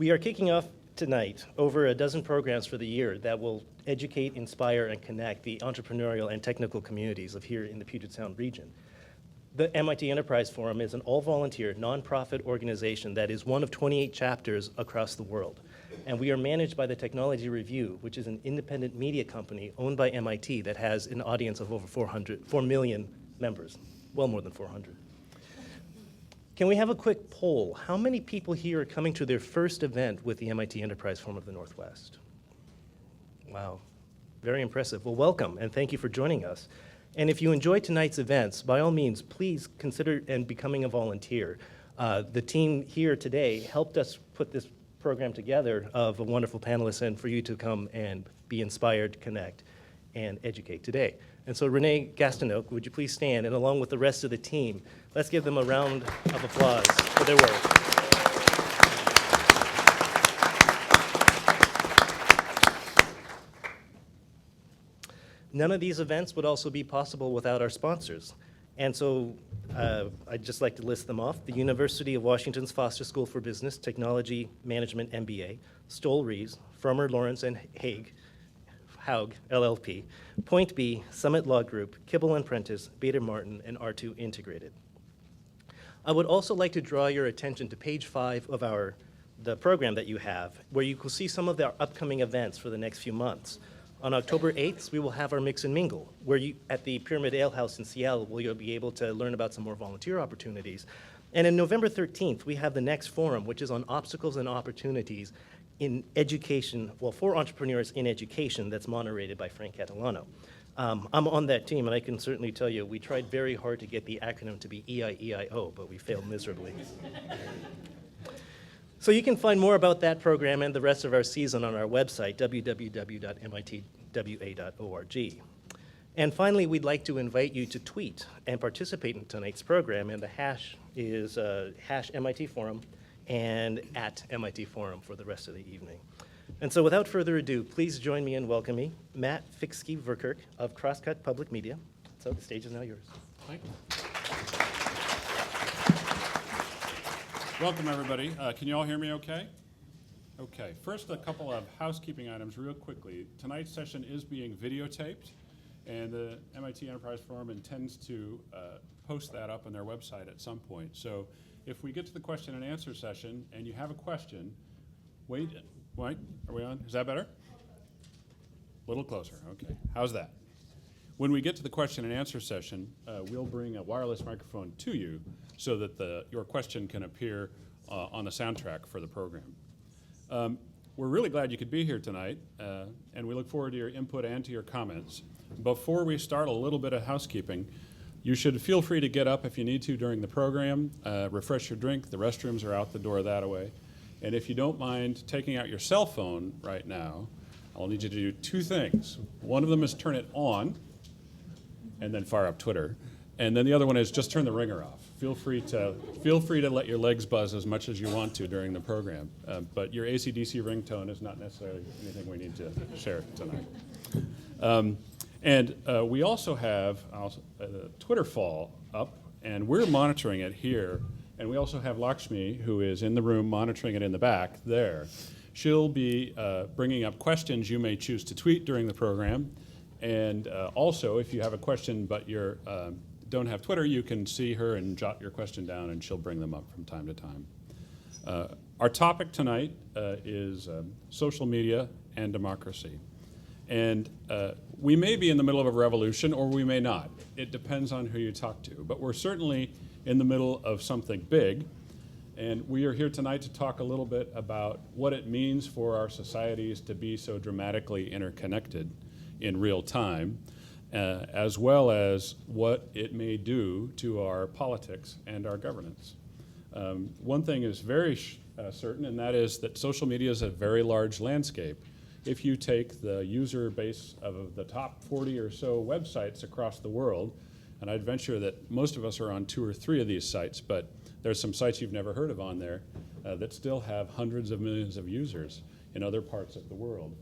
We are kicking off tonight over a dozen programs for the year that will educate, inspire, and connect the entrepreneurial and technical communities of here in the Puget Sound region. The MIT Enterprise Forum is an all-volunteer, nonprofit organization that is one of 28 chapters across the world. And we are managed by the Technology Review, which is an independent media company owned by MIT that has an audience of over 4 million members, well more than 400. Can we have a quick poll? How many people here are coming to their first event with the MIT Enterprise Forum of the Northwest? Wow, very impressive. Well, welcome, and thank you for joining us. And if you enjoy tonight's events, by all means, please consider becoming a volunteer. The team here today helped us put this program together of a wonderful panelists and for you to come and be inspired, connect, and educate today. And so Renee Gastineau, would you please stand, and along with the rest of the team, let's give them a round of applause for their work. None of these events would also be possible without our sponsors. And so I'd just like to list them off. The University of Washington's Foster School for Business, Technology, Management, MBA, Stoll Rees, Frommer, Lawrence, and Haug, LLP, Point B, Summit Law Group, Kibble and Prentice, Bader Martin, and R2 Integrated. I would also like to draw your attention to page 5 of the program that you have, where you will see some of our upcoming events for the next few months. On October 8th, we will have our Mix and Mingle, where at the Pyramid Ale House in Seattle, where you'll be able to learn about some more volunteer opportunities. And on November 13th, we have the next forum, which is on obstacles and opportunities in education, well, for entrepreneurs in education, that's moderated by Frank Catalano. I'm on that team, and I can certainly tell you, we tried very hard to get the acronym to be EIEIO, but we failed miserably. So you can find more about that program and the rest of our season on our website, www.mitwa.org. And finally, we'd like to invite you to tweet and participate in tonight's program, and the hash is #MIT Forum and @MIT Forum for the rest of the evening. And so without further ado, please join me in welcoming Matt Fixke-Verkerk of Crosscut Public Media. So the stage is now yours. Thank you. Welcome, everybody. Can you all hear me okay? Okay. First, a couple of housekeeping items real quickly. Tonight's session is being videotaped, and the MIT Enterprise Forum intends to post that up on their website at some point. So if we get to the question and answer session and you have a question, wait, are we on? Is that better? A little closer, okay. How's that? When we get to the question and answer session, we'll bring a wireless microphone to you so that your question can appear on the soundtrack for the program. We're really glad you could be here tonight, and we look forward to your input and to your comments. Before we start, a little bit of housekeeping. You should feel free to get up if you need to during the program, refresh your drink. The restrooms are out the door that way. And if you don't mind taking out your cell phone right now, I'll need you to do two things. One of them is turn it on, and then fire up Twitter. And then the other one is just turn the ringer off. Feel free to let your legs buzz as much as you want to during the program. But your AC/DC ringtone is not necessarily anything we need to share tonight. We also have Twitter fall up, and we're monitoring it here. And we also have Lakshmi, who is in the room monitoring it in the back there. She'll be bringing up questions you may choose to tweet during the program. And also, if you have a question but you don't have Twitter, you can see her and jot your question down, and she'll bring them up from time to time. Our topic tonight is social media and democracy. And we may be in the middle of a revolution, or we may not. It depends on who you talk to. But we're certainly in the middle of something big. And we are here tonight to talk a little bit about what it means for our societies to be so dramatically interconnected in real time, as well as what it may do to our politics and our governance. One thing is very certain, and that is that social media is a very large landscape. If you take the user base of the top 40 or so websites across the world, and I'd venture that most of us are on 2 or 3 of these sites, but there's some sites you've never heard of on there that still have hundreds of millions of users in other parts of the world.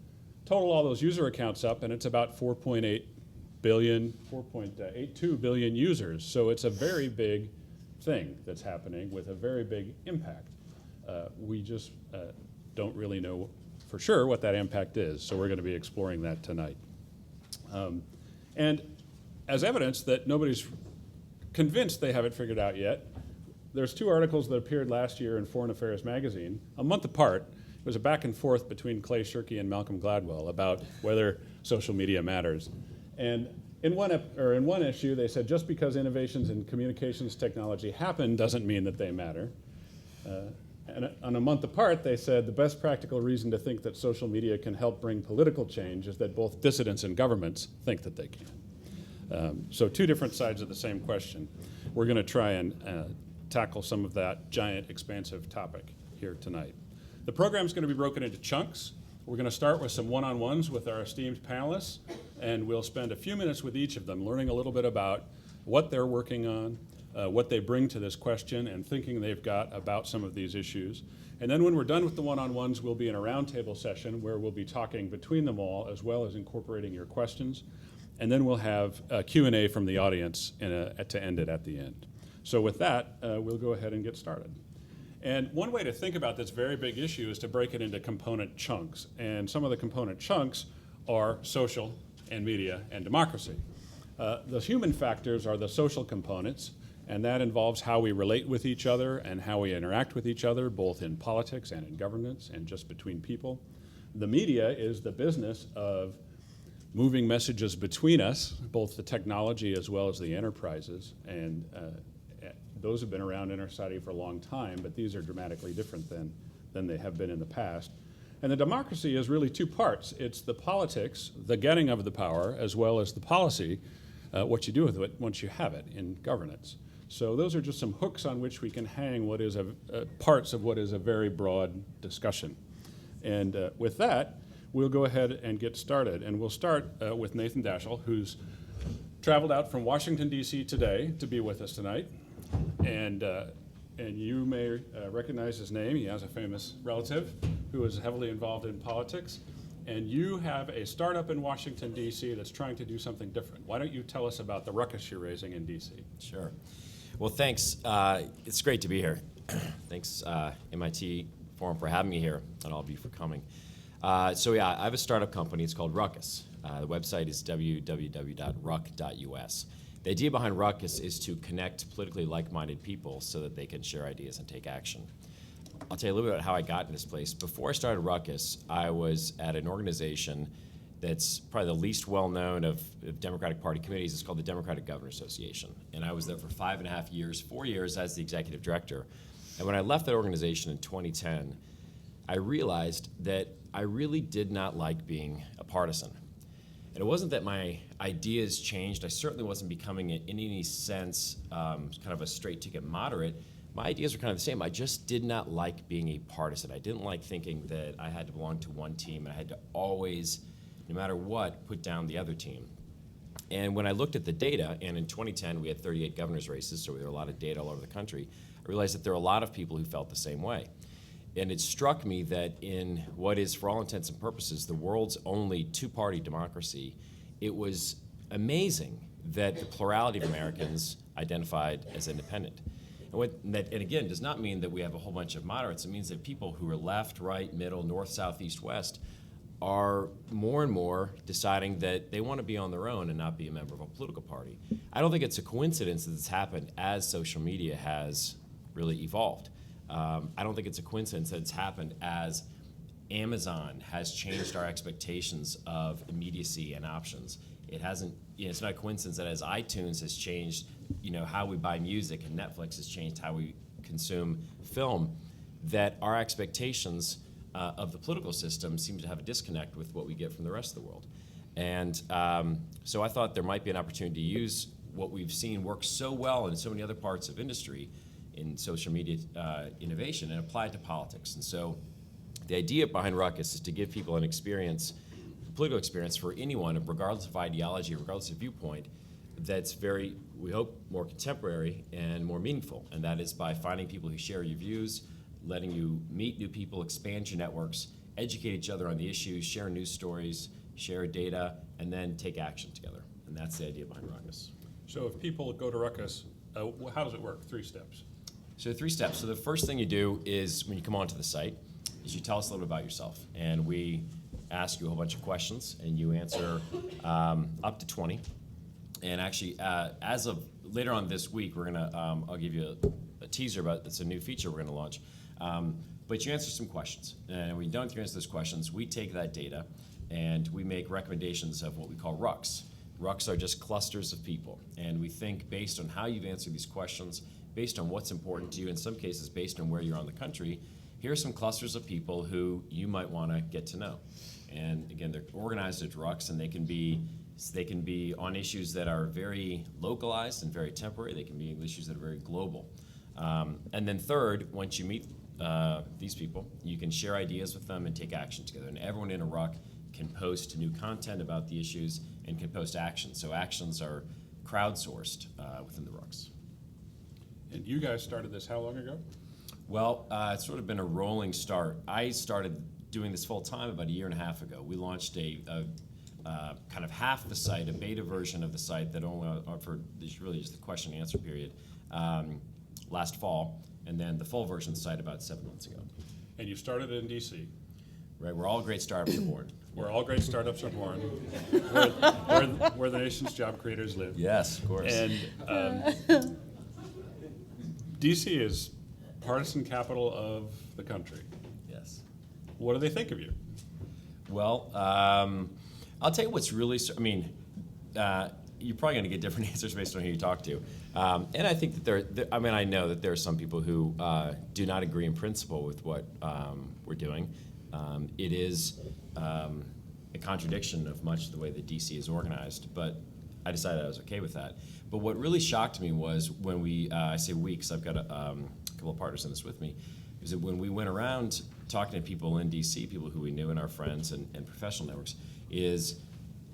Total all those user accounts up, and it's about 4.82 billion users. So it's a very big thing that's happening with a very big impact. We just don't really know for sure what that impact is. So we're going to be exploring that tonight. And as evidence that nobody's convinced they have it figured out yet, there's two articles that appeared last year in Foreign Affairs magazine, a month apart. It was a back and forth between Clay Shirky and Malcolm Gladwell about whether social media matters. And in one issue, they said just because innovations in communications technology happen doesn't mean that they matter. And on a month apart, they said the best practical reason to think that social media can help bring political change is that both dissidents and governments think that they can. So two different sides of the same question. We're going to try and tackle some of that giant, expansive topic here tonight. The program's going to be broken into chunks. We're going to start with some one-on-ones with our esteemed panelists, and we'll spend a few minutes with each of them learning a little bit about what they're working on, what they bring to this question, and thinking they've got about some of these issues. And then when we're done with the one-on-ones, we'll be in a roundtable session where we'll be talking between them all, as well as incorporating your questions. And then we'll have a Q&A from the audience to end it at the end. So with that, we'll go ahead and get started. And one way to think about this very big issue is to break it into component chunks. And some of the component chunks are social and media and democracy. The human factors are the social components, and that involves how we relate with each other and how we interact with each other, both in politics and in governance and just between people. The media is the business of moving messages between us, both the technology as well as the enterprises, and those have been around in our society for a long time, but these are dramatically different than they have been in the past. And the democracy is really two parts. It's the politics, the getting of the power, as well as the policy, what you do with it once you have it in governance. So those are just some hooks on which we can hang what is parts of what is a very broad discussion. And with that, we'll go ahead and get started. And we'll start with Nathan Daschle, who's traveled out from Washington, D.C. today to be with us tonight. And you may recognize his name. He has a famous relative who is heavily involved in politics. And you have a startup in Washington, D.C. that's trying to do something different. Why don't you tell us about the ruckus you're raising in D.C.? Sure. Well, thanks. It's great to be here. Thanks, MIT Forum, for having me here, and all of you for coming. So yeah, I have a startup company. It's called Ruckus. The website is www.ruck.us. The idea behind Ruckus is to connect politically like-minded people so that they can share ideas and take action. I'll tell you a little bit about how I got in this place. Before I started Ruckus, I was at an organization that's probably the least well-known of Democratic Party committees. It's called the Democratic Governors Association. And I was there for 5.5 years, 4 years as the executive director. And when I left that organization in 2010, I realized that I really did not like being a partisan. And it wasn't that my ideas changed. I certainly wasn't becoming, in any sense, kind of a straight-ticket moderate. My ideas were kind of the same. I just did not like being a partisan. I didn't like thinking that I had to belong to one team, and I had to always, no matter what, put down the other team. And when I looked at the data, and in 2010 we had 38 governor's races, so there were a lot of data all over the country, I realized that there were a lot of people who felt the same way. And it struck me that in what is, for all intents and purposes, the world's only two-party democracy, it was amazing that the plurality of Americans identified as independent. And again, does not mean that we have a whole bunch of moderates. It means that people who are left, right, middle, north, south, east, west are more and more deciding that they want to be on their own and not be a member of a political party. I don't think it's a coincidence that this happened as social media has really evolved. I don't think it's a coincidence that it's happened as Amazon has changed our expectations of immediacy and options. It hasn't, it's not a coincidence that as iTunes has changed, how we buy music, and Netflix has changed how we consume film, that our expectations of the political system seem to have a disconnect with what we get from the rest of the world. And so I thought there might be an opportunity to use what we've seen work so well in so many other parts of industry in social media innovation and apply it to politics. And so the idea behind Ruckus is to give people an experience, a political experience for anyone, regardless of ideology, regardless of viewpoint, that's very, we hope, more contemporary and more meaningful. And that is by finding people who share your views, letting you meet new people, expand your networks, educate each other on the issues, share news stories, share data, and then take action together. And that's the idea behind Ruckus. So if people go to Ruckus, how does it work? 3 steps. So 3 steps. So the first thing you do is when you come onto the site, is you tell us a little bit about yourself, and we ask you a whole bunch of questions, and you answer up to 20. And actually, as of later on this week, we're gonna I'll give you a teaser about it's a new feature we're gonna launch. But you answer some questions, and when you don't answer those questions, we take that data and we make recommendations of what we call RUCs. RUCs are just clusters of people, and we think based on how you've answered these questions, based on what's important to you, in some cases based on where you're on the country, here are some clusters of people who you might want to get to know. And again, they're organized as RUCs, and they can be on issues that are very localized and very temporary. They can be issues that are very global. And then third, once you meet these people, you can share ideas with them and take action together. And everyone in a RUC can post new content about the issues and can post actions. So actions are crowdsourced within the RUCs. And you guys started this how long ago? Well, it's sort of been a rolling start. I started doing this full time about a year and a half ago. We launched a kind of half the site, a beta version of the site that only offered really just the question and answer period last fall, and then the full version of the site about 7 months ago. And you started in DC. Right, we're all great startups are born. Where all great startups are born, where the nation's job creators live. Yes, of course. And DC is partisan capital of the country. Yes. What do they think of you? Well, I'll tell you what's really, you're probably going to get different answers based on who you talk to. And I think that I know that there are some people who do not agree in principle with what we're doing. It is a contradiction of much of the way that DC is organized, but I decided I was okay with that. But what really shocked me was when I say we, because I've got a couple of partners in this with me, is that when we went around talking to people in DC, people who we knew and our friends and professional networks, is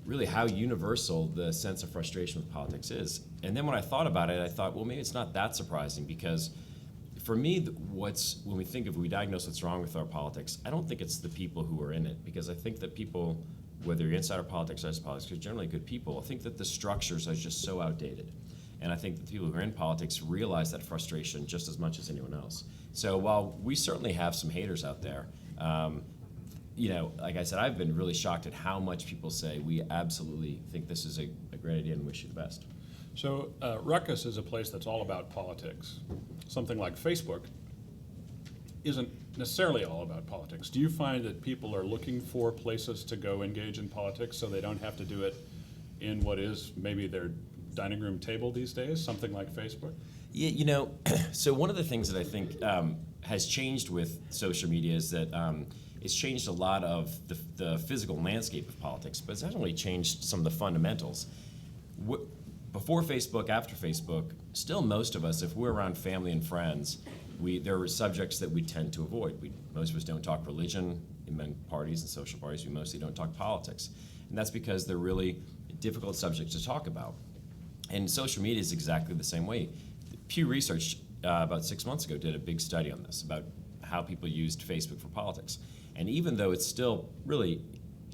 really how universal the sense of frustration with politics is. And then when I thought about it, I thought, well, maybe it's not that surprising, because for me, when we diagnose what's wrong with our politics, I don't think it's the people who are in it, because I think that people, whether you're inside our politics or outside politics, are generally good people. I think that the structures are just so outdated. And I think that the people who are in politics realize that frustration just as much as anyone else. So while we certainly have some haters out there, like I said, I've been really shocked at how much people say we absolutely think this is a great idea and wish you the best. So Ruckus is a place that's all about politics. Something like Facebook isn't necessarily all about politics. Do you find that people are looking for places to go engage in politics so they don't have to do it in what is maybe their dining room table these days, something like Facebook? Yeah, so one of the things that I think has changed with social media is that it's changed a lot of the physical landscape of politics, but it's actually changed some of the fundamentals. Before Facebook, after Facebook, still most of us, if we're around family and friends, there are subjects that we tend to avoid. Most of us don't talk religion in parties and social parties. We mostly don't talk politics. And that's because they're really difficult subjects to talk about. And social media is exactly the same way. Pew Research, about 6 months ago, did a big study on this, about how people used Facebook for politics. And even though it's still really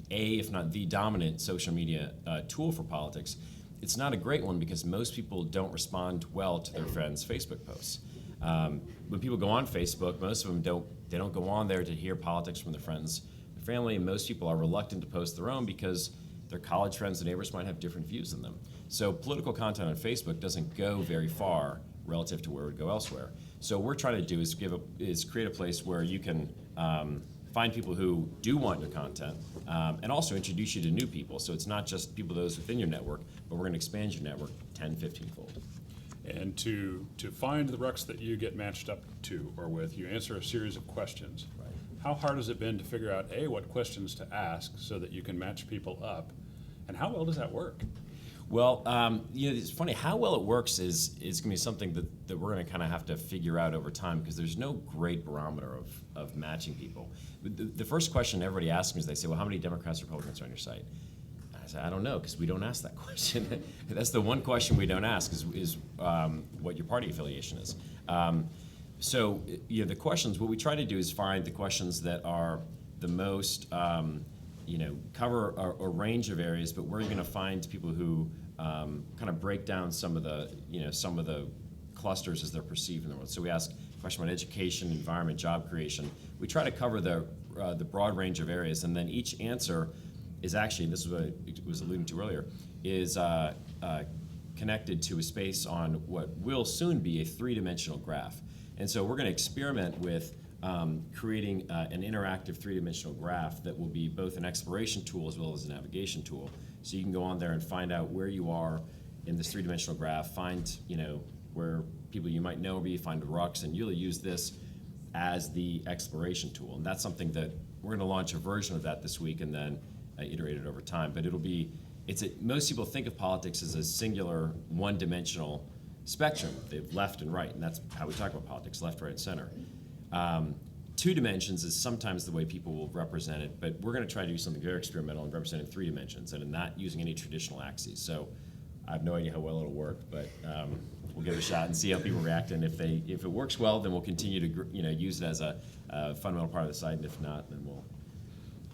if not the dominant social media tool for politics, it's not a great one because most people don't respond well to their friends' Facebook posts. When people go on Facebook, most of them don't go on there to hear politics from their friends, their family, and most people are reluctant to post their own because their college friends and neighbors might have different views than them. So political content on Facebook doesn't go very far relative to where it would go elsewhere. So what we're trying to do is create a place where you can find people who do want your content and also introduce you to new people. So it's not just those within your network, but we're going to expand your network 10, 15-fold. And to find the rucks that you get matched up to or with, you answer a series of questions. Right. How hard has it been to figure out, A, what questions to ask so that you can match people up, and how well does that work? Well, it's funny, how well it works is going to be something that we're going to kind of have to figure out over time because there's no great barometer of matching people. The first question everybody asks me is they say, well, how many Democrats or Republicans are on your site? I say, I don't know, because we don't ask that question. That's the one question we don't ask is what your party affiliation is. So the questions, what we try to do is find the questions that are the most, cover a range of areas, but where you're going to find people who kind of break down some of the clusters as they're perceived in the world. So we ask a question about education, environment, job creation. we try to cover the broad range of areas, and then each answer is actually, and this is what I was alluding to earlier, is connected to a space on what will soon be a three-dimensional graph. And so we're going to experiment with creating an interactive three-dimensional graph that will be both an exploration tool as well as a navigation tool. So you can go on there and find out where you are in this three-dimensional graph, find where people you might know be, find the rocks, and really use this as the exploration tool. And that's something that we're going to launch a version of that this week and then iterate it over time. But it'll be, most people think of politics as a singular, one-dimensional spectrum. They have left and right, and that's how we talk about politics, left, right, and center. Two dimensions is sometimes the way people will represent it, but we're going to try to do something very experimental and represent in three dimensions, and in not using any traditional axes. So I have no idea how well it'll work, but we'll give it a shot and see how people react. And if it works well, then we'll continue to use it as a fundamental part of the site, and if not, then we'll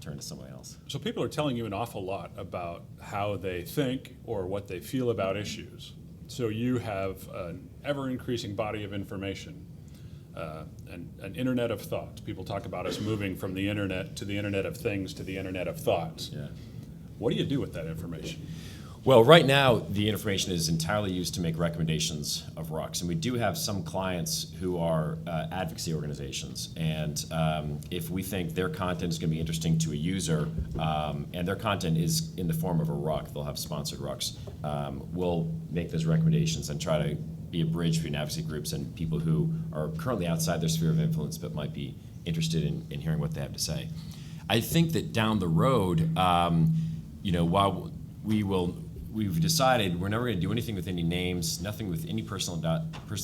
turn to somebody else. So people are telling you an awful lot about how they think or what they feel about issues. So you have an ever-increasing body of information, an internet of thoughts. People talk about us moving from the internet to the internet of things to the internet of thoughts. Yeah. What do you do with that information? Well, right now, the information is entirely used to make recommendations of rocks. And we do have some clients who are advocacy organizations. And if we think their content is going to be interesting to a user, and their content is in the form of a rock, they'll have sponsored rocks, we'll make those recommendations and try to be a bridge between advocacy groups and people who are currently outside their sphere of influence but might be interested in hearing what they have to say. I think that down the road, while we've decided we're never going to do anything with any names, nothing with any personally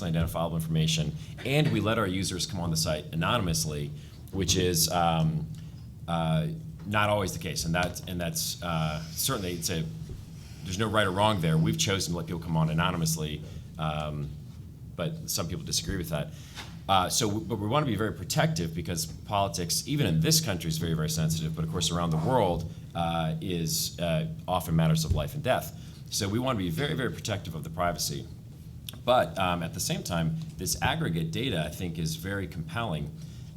identifiable information, and we let our users come on the site anonymously, which is not always the case, and that's certainly there's no right or wrong there. We've chosen to let people come on anonymously, but some people disagree with that. But we want to be very protective because politics, even in this country, is very, very sensitive, but of course around the world is often matters of life and death. So we want to be very, very protective of the privacy. But at the same time, this aggregate data, I think, is very compelling.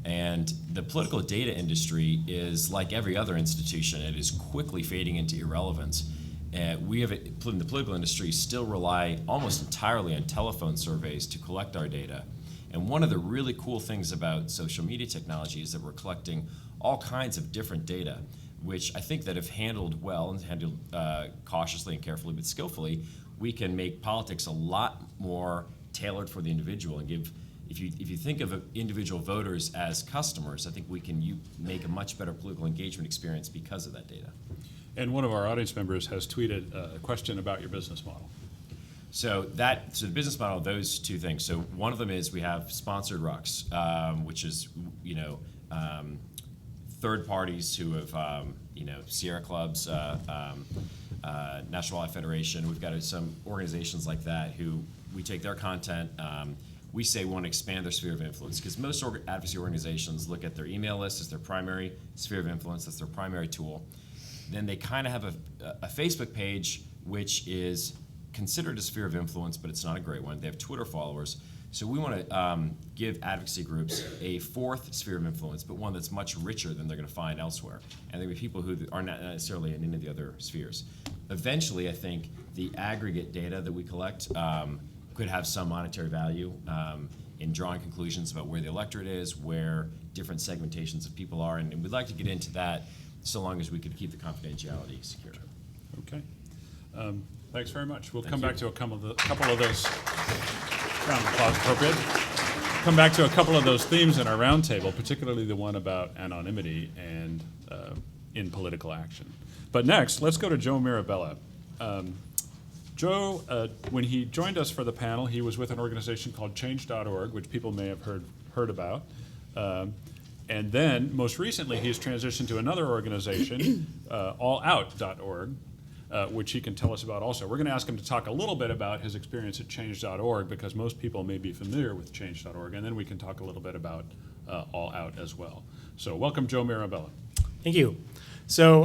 And the political data industry is like every other institution. It is quickly fading into irrelevance. We have, in the political industry, still rely almost entirely on telephone surveys to collect our data. And one of the really cool things about social media technology is that we're collecting all kinds of different data, which I think that if handled well and handled cautiously and carefully but skillfully, we can make politics a lot more tailored for the individual and give. If you think of individual voters as customers, I think we can make a much better political engagement experience because of that data. And one of our audience members has tweeted a question about your business model. So the business model, those two things. So one of them is we have sponsored rocks, which is third parties who have Sierra Clubs, National Wildlife Federation. We've got some organizations like that who we take their content. We say we want to expand their sphere of influence because most advocacy organizations look at their email list as their primary sphere of influence. That's their primary tool. Then they kind of have a Facebook page, which is considered a sphere of influence, but it's not a great one. They have Twitter followers. So we want to give advocacy groups a fourth sphere of influence, but one that's much richer than they're going to find elsewhere. And there will be people who are not necessarily in any of the other spheres. Eventually, I think the aggregate data that we collect could have some monetary value in drawing conclusions about where the electorate is, where different segmentations of people are, and we'd like to get into that so long as we could keep the confidentiality secure. Okay. Thanks very much. We'll come back to a couple of those. Round of applause appropriate. Come back to a couple of those themes in our roundtable, particularly the one about anonymity and in political action. But next, let's go to Joe Mirabella. Joe, when he joined us for the panel, he was with an organization called Change.org, which people may have heard about. And then, most recently, he's transitioned to another organization, allout.org, which he can tell us about also. We're going to ask him to talk a little bit about his experience at Change.org, because most people may be familiar with Change.org, and then we can talk a little bit about All Out as well. So welcome, Joe Mirabella. Thank you. So,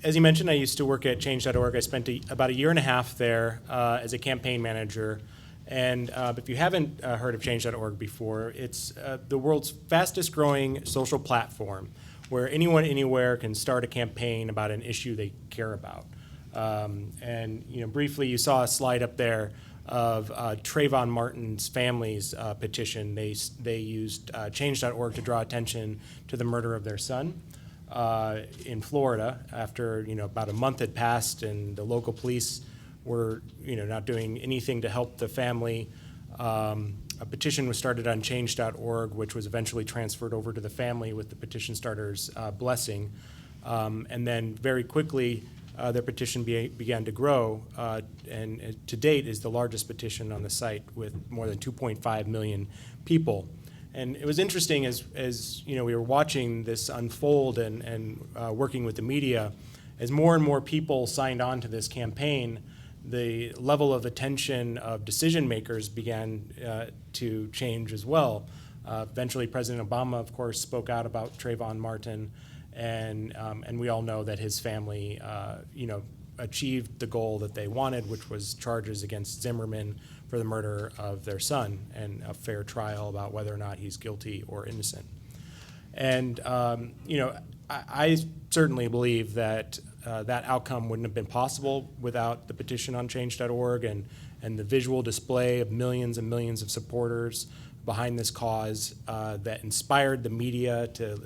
as you mentioned, I used to work at Change.org. I spent about a year and a half there as a campaign manager, And if you haven't heard of Change.org before, it's the world's fastest growing social platform where anyone anywhere can start a campaign about an issue they care about. And briefly, you saw a slide up there of Trayvon Martin's family's petition. They used Change.org to draw attention to the murder of their son in Florida after about a month had passed and the local police were not doing anything to help the family. A petition was started on Change.org, which was eventually transferred over to the family with the petition starter's blessing. And then very quickly, their petition began to grow, and to date is the largest petition on the site with more than 2.5 million people. And it was interesting as we were watching this unfold and working with the media, as more and more people signed on to this campaign, the level of attention of decision makers began to change as well. Eventually, President Obama, of course, spoke out about Trayvon Martin, and we all know that his family, achieved the goal that they wanted, which was charges against Zimmerman for the murder of their son and a fair trial about whether or not he's guilty or innocent. And I certainly believe that that outcome wouldn't have been possible without the petition on Change.org and the visual display of millions and millions of supporters behind this cause that inspired the media to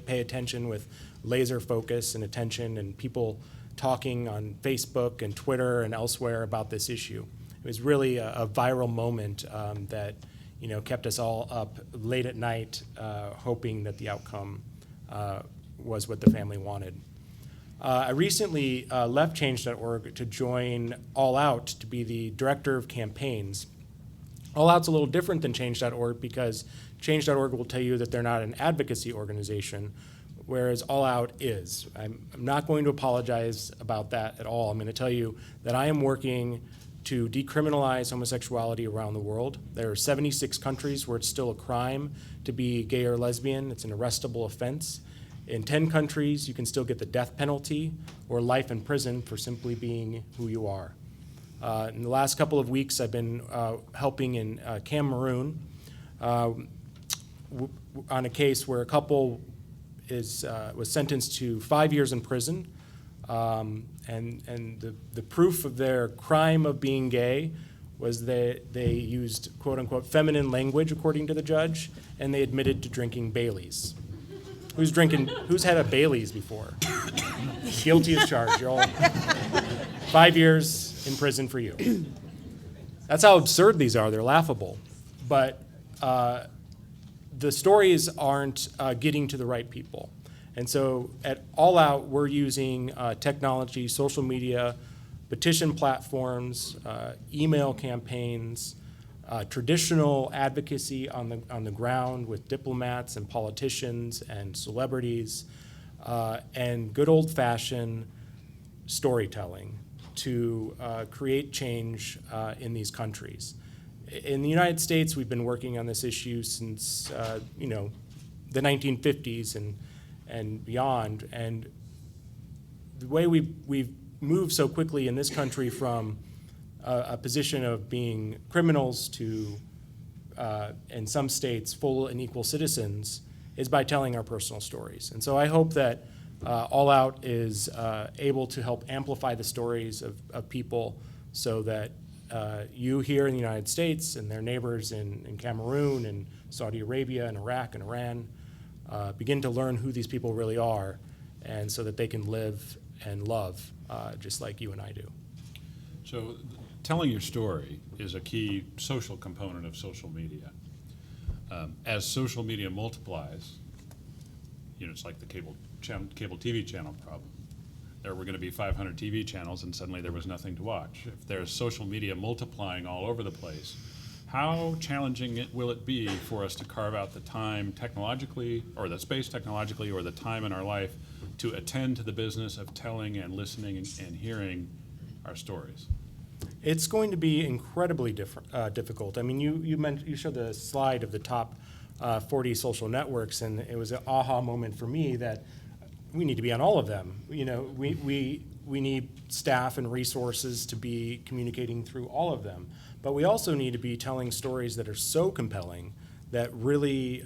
pay attention with laser focus and attention, and people talking on Facebook and Twitter and elsewhere about this issue. It was really a viral moment that kept us all up late at night hoping that the outcome was what the family wanted. I recently left Change.org to join All Out to be the director of campaigns. All Out's a little different than Change.org because Change.org will tell you that they're not an advocacy organization, whereas All Out is. I'm not going to apologize about that at all. I'm going to tell you that I am working to decriminalize homosexuality around the world. There are 76 countries where it's still a crime to be gay or lesbian. It's an arrestable offense. In 10 countries, you can still get the death penalty or life in prison for simply being who you are. In the last couple of weeks, I've been helping in Cameroon on a case where a couple was sentenced to 5 years in prison, and the proof of their crime of being gay was that they used quote unquote feminine language, according to the judge, and they admitted to drinking Baileys. Who's had a Baileys before? Guilty as charged. You're all 5 years in prison for you. That's how absurd these are. They're laughable. But the stories aren't getting to the right people. And so at All Out, we're using technology, social media, petition platforms, email campaigns, traditional advocacy on the ground with diplomats and politicians and celebrities, and good old-fashioned storytelling to create change in these countries. In the United States, we've been working on this issue since the 1950s and beyond. And the way we've moved so quickly in this country from a position of being criminals to, in some states, full and equal citizens is by telling our personal stories. And so I hope that All Out is able to help amplify the stories of people so that you here in the United States and their neighbors in Cameroon and Saudi Arabia and Iraq and Iran begin to learn who these people really are, and so that they can live and love just like you and I do. So telling your story is a key social component of social media. As social media multiplies, it's like the cable TV channel problem. There were going to be 500 TV channels and suddenly there was nothing to watch. If there's social media multiplying all over the place, how challenging will it be for us to carve out the time technologically, or the space technologically, or the time in our life to attend to the business of telling and listening and hearing our stories? It's going to be incredibly difficult. I mean, you showed the slide of the top 40 social networks, and it was an aha moment for me that we need to be on all of them. We we need staff and resources to be communicating through all of them. But we also need to be telling stories that are so compelling that really,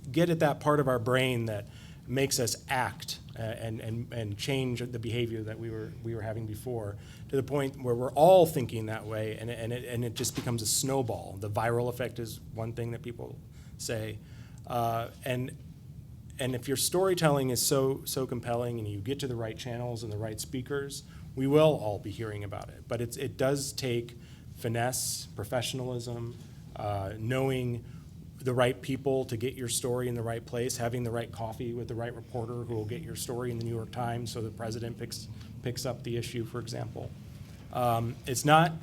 get at that part of our brain that makes us act and change the behavior that we were having before, to the point where we're all thinking that way, and it just becomes a snowball. The viral effect is one thing that people say, and if your storytelling is so compelling and you get to the right channels and the right speakers, we will all be hearing about it. But it does take finesse, professionalism, knowing the right people to get your story in the right place, having the right coffee with the right reporter who will get your story in the New York Times so the president picks up the issue, for example. It's not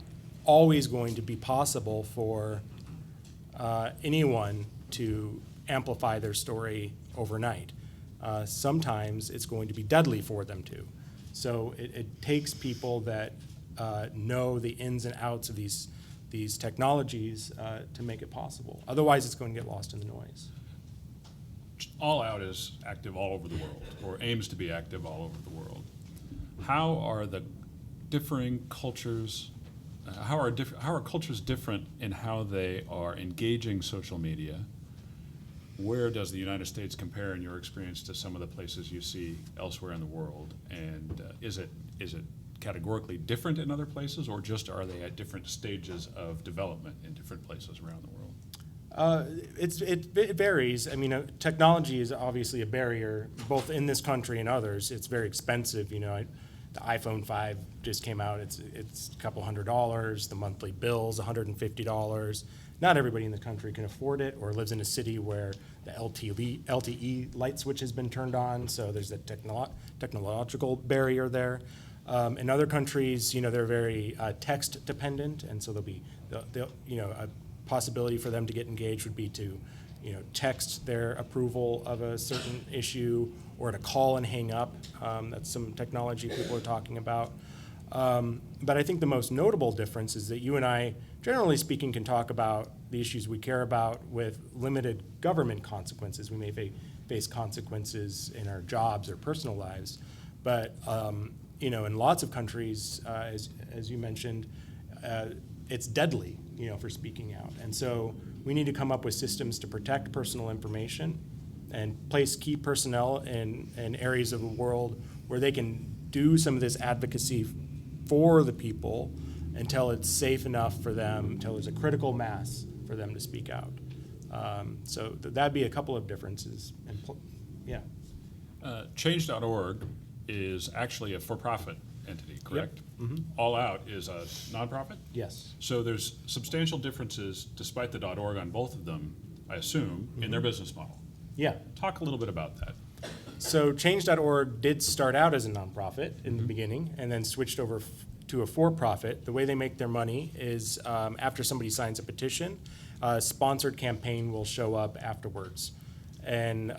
always going to be possible for anyone to amplify their story overnight. Sometimes it's going to be deadly for them to. So it takes people that know the ins and outs of these technologies to make it possible. Otherwise, it's going to get lost in the noise. All Out is active all over the world, or aims to be active all over the world. How are the differing cultures, how are cultures different in how they are engaging social media? Where does the United States compare in your experience to some of the places you see elsewhere in the world? And is it categorically different in other places, or just are they at different stages of development in different places around the world? It varies. I mean, technology is obviously a barrier, both in this country and others. It's very expensive. The iPhone 5 just came out. It's a couple $100. The monthly bill's $150. Not everybody in the country can afford it, or lives in a city where the LTE light switch has been turned on. So there's a technological barrier there. In other countries, they're very text dependent, and so a possibility for them to get engaged would be to, text their approval of a certain issue, or to call and hang up. That's some technology people are talking about. But I think the most notable difference is that you and I, generally speaking, can talk about the issues we care about with limited government consequences. We may face consequences in our jobs or personal lives, but in lots of countries, as you mentioned, it's deadly, for speaking out. And so we need to come up with systems to protect personal information and place key personnel in areas of the world where they can do some of this advocacy for the people until it's safe enough for them, until there's a critical mass for them to speak out. So that'd be a couple of differences. Yeah. Change.org is actually a for-profit entity, correct? Yep. Mm-hmm. All Out is a nonprofit? Yes. So there's substantial differences, despite the .org on both of them, I assume, in their business model. Yeah. Talk a little bit about that. So Change.org did start out as a nonprofit in the beginning, and then switched over to a for-profit. The way they make their money is after somebody signs a petition, a sponsored campaign will show up afterwards. And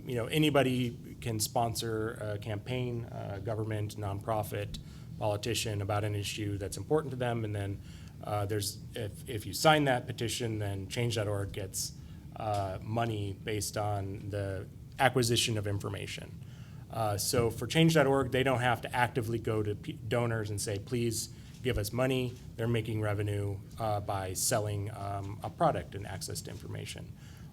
anybody can sponsor a campaign, government, nonprofit, politician, about an issue that's important to them. And then if you sign that petition, then Change.org gets money based on the acquisition of information. So for Change.org, they don't have to actively go to donors and say, please give us money. They're making revenue by selling a product and access to information.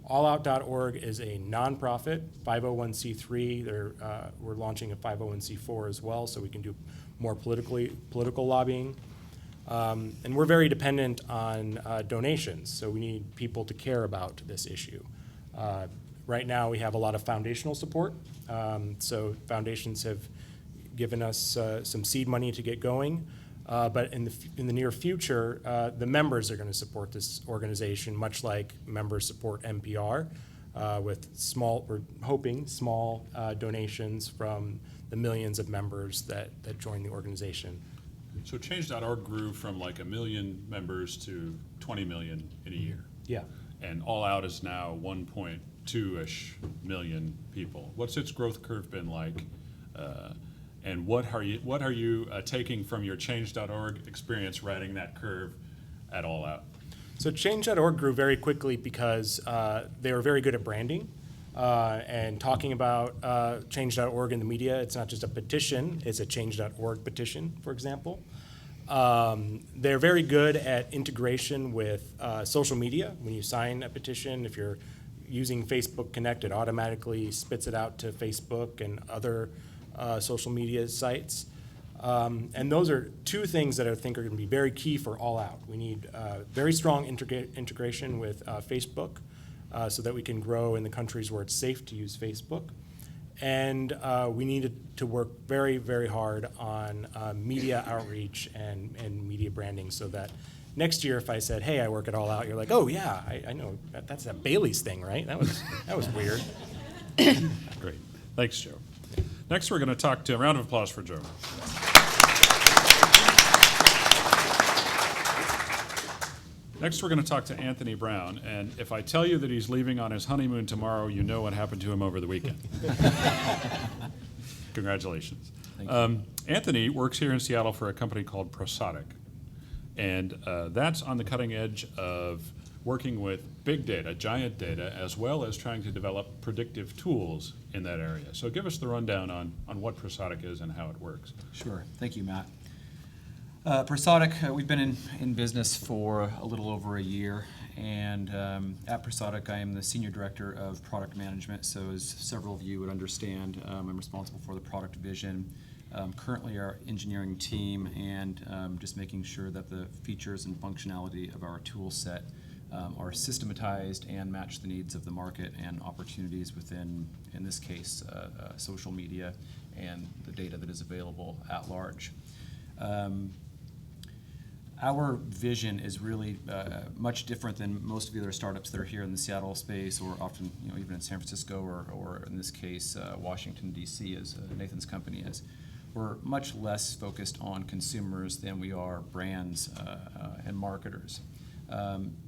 Allout.org is a nonprofit, 501c3. We're launching a 501c4 as well, so we can do more political lobbying. And we're very dependent on donations, so we need people to care about this issue. Right now, we have a lot of foundational support. So foundations have given us some seed money to get going. But in the near future, the members are going to support this organization, much like members support NPR, with we're hoping small donations from the millions of members that join the organization. So Change.org grew from like 1 million members to 20 million in a year. Yeah. And All Out is now 1.2-ish million people. What's its growth curve been like? And what are you taking from your Change.org experience riding that curve at All Out? So Change.org grew very quickly because they were very good at branding. and talking about change.org in the media. It's not just a petition, it's a change.org petition, for example. They're very good at integration with social media. When you sign a petition, if you're using Facebook Connect, it automatically spits it out to Facebook and other social media sites. And those are two things that I think are going to be very key for All Out. We need very strong integration with Facebook so that we can grow in the countries where it's safe to use Facebook. And we need to work very, very hard on media outreach and media branding so that next year if I said, hey, I work at All Out, you're like, oh yeah, I know, that's that Bailey's thing, right? That was weird. Great. Thanks, Joe. Next, we're going to talk to, a round of applause for Joe. Next, we're going to talk to Anthony Brown, and if I tell you that he's leaving on his honeymoon tomorrow, you know what happened to him over the weekend. Congratulations. Anthony works here in Seattle for a company called Prosodic, and that's on the cutting edge of working with big data, giant data, as well as trying to develop predictive tools in that area. So give us the rundown on what Prosodic is and how it works. Sure. Thank you, Matt. Prosodic, we've been in business for a little over a year, and at Prosodic I am the Senior Director of Product Management, so as several of you would understand, I'm responsible for the product vision, currently our engineering team, and just making sure that the features and functionality of our tool set are systematized and match the needs of the market and opportunities within, in this case, social media and the data that is available at large. Our vision is really much different than most of the other startups that are here in the Seattle space, or often, even in San Francisco, or in this case, Washington, D.C., as Nathan's company is. We're much less focused on consumers than we are brands and marketers.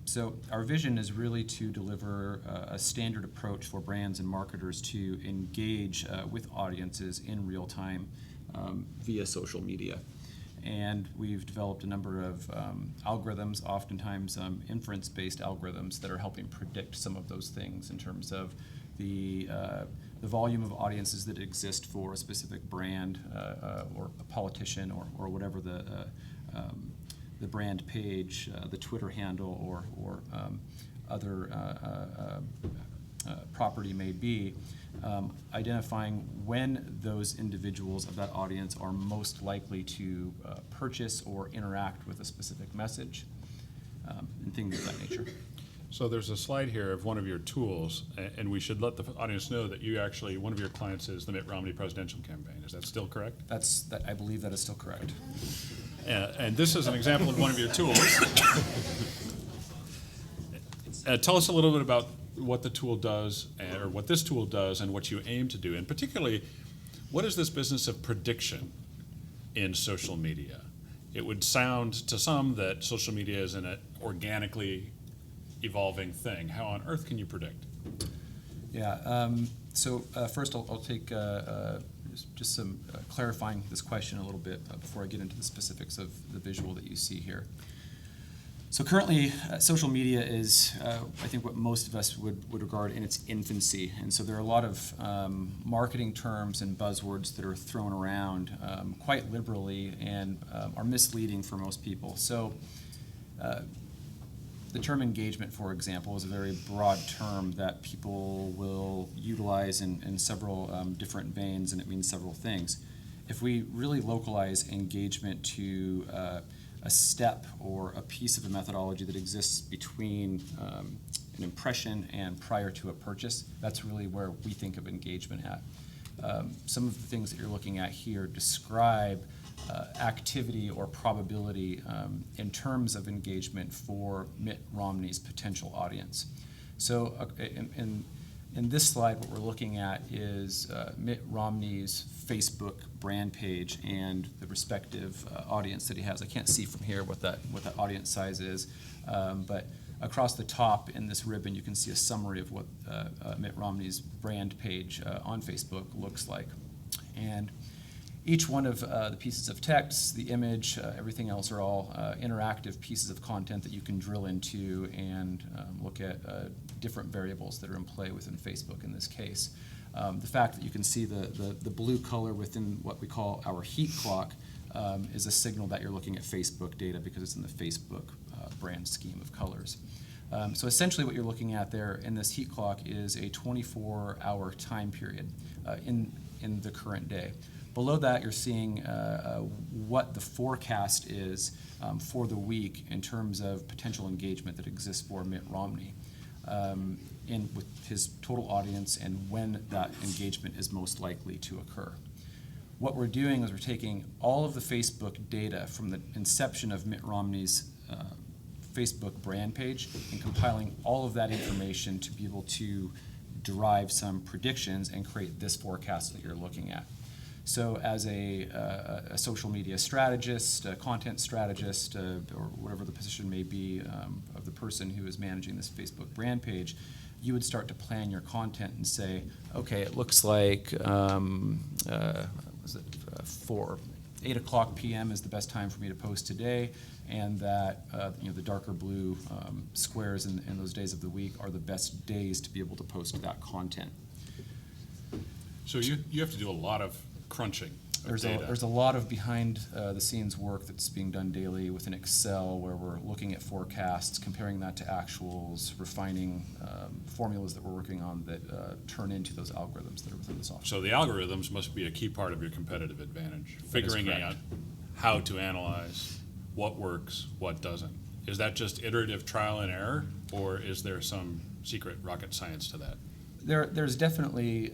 So our vision is really to deliver a standard approach for brands and marketers to engage with audiences in real time via social media. And we've developed a number of algorithms, oftentimes inference-based algorithms that are helping predict some of those things in terms of the volume of audiences that exist for a specific brand or a politician or whatever the brand page, the Twitter handle, or other property may be, identifying when those individuals of that audience are most likely to purchase or interact with a specific message, and things of that nature. So there's a slide here of one of your tools, and we should let the audience know that you actually, one of your clients is the Mitt Romney presidential campaign. Is that still correct? I believe that is still correct. And this is an example of one of your tools. Tell us a little bit about what the tool does, or what this tool does, and what you aim to do. And particularly, what is this business of prediction in social media? It would sound to some that social media is an organically evolving thing. How on earth can you predict? Yeah, so first I'll take just some clarifying this question a little bit before I get into the specifics of the visual that you see here. So currently, social media is, I think, what most of us would regard in its infancy. And so there are a lot of marketing terms and buzzwords that are thrown around quite liberally and are misleading for most people. So the term engagement, for example, is a very broad term that people will utilize in several different veins, and it means several things. If we really localize engagement to a step or a piece of a methodology that exists between an impression and prior to a purchase, that's really where we think of engagement at. Some of the things that you're looking at here describe activity or probability in terms of engagement for Mitt Romney's potential audience. So in this slide, what we're looking at is Mitt Romney's Facebook brand page and the respective audience that he has. I can't see from here what that audience size is, but across the top in this ribbon, you can see a summary of what Mitt Romney's brand page on Facebook looks like. And Each one of the pieces of text, the image, everything else are all interactive pieces of content that you can drill into and look at different variables that are in play within Facebook in this case. The fact that you can see the blue color within what we call our heat clock is a signal that you're looking at Facebook data because it's in the Facebook brand scheme of colors. So essentially what you're looking at there in this heat clock is a 24-hour time period in the current day. Below that, you're seeing what the forecast is for the week in terms of potential engagement that exists for Mitt Romney with his total audience and when that engagement is most likely to occur. What we're doing is we're taking all of the Facebook data from the inception of Mitt Romney's Facebook brand page and compiling all of that information to be able to derive some predictions and create this forecast that you're looking at. So as a social media strategist, a content strategist, or whatever the position may be of the person who is managing this Facebook brand page, you would start to plan your content and say, okay, it looks like, for 8 o'clock p.m. is the best time for me to post today, and that the darker blue squares in those days of the week are the best days to be able to post that content. So you have to do a lot of crunching of data. There's a lot of behind the scenes work that's being done daily within Excel where we're looking at forecasts, comparing that to actuals, refining formulas that we're working on that turn into those algorithms that are within the software. So the algorithms must be a key part of your competitive advantage, figuring correct. out how to analyze what works, what doesn't. Is that just iterative trial and error, or is there some secret rocket science to that? There's definitely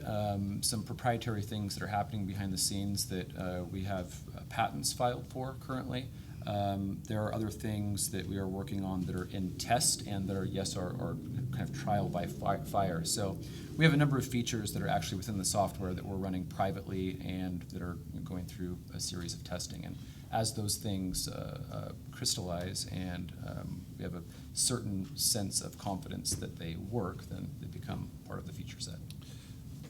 some proprietary things that are happening behind the scenes that we have patents filed for currently. There are other things that we are working on that are in test and that are kind of trial by fire. So we have a number of features that are actually within the software that we're running privately and that are going through a series of testing. And as those things crystallize and we have a certain sense of confidence that they work, then they become part of the feature set.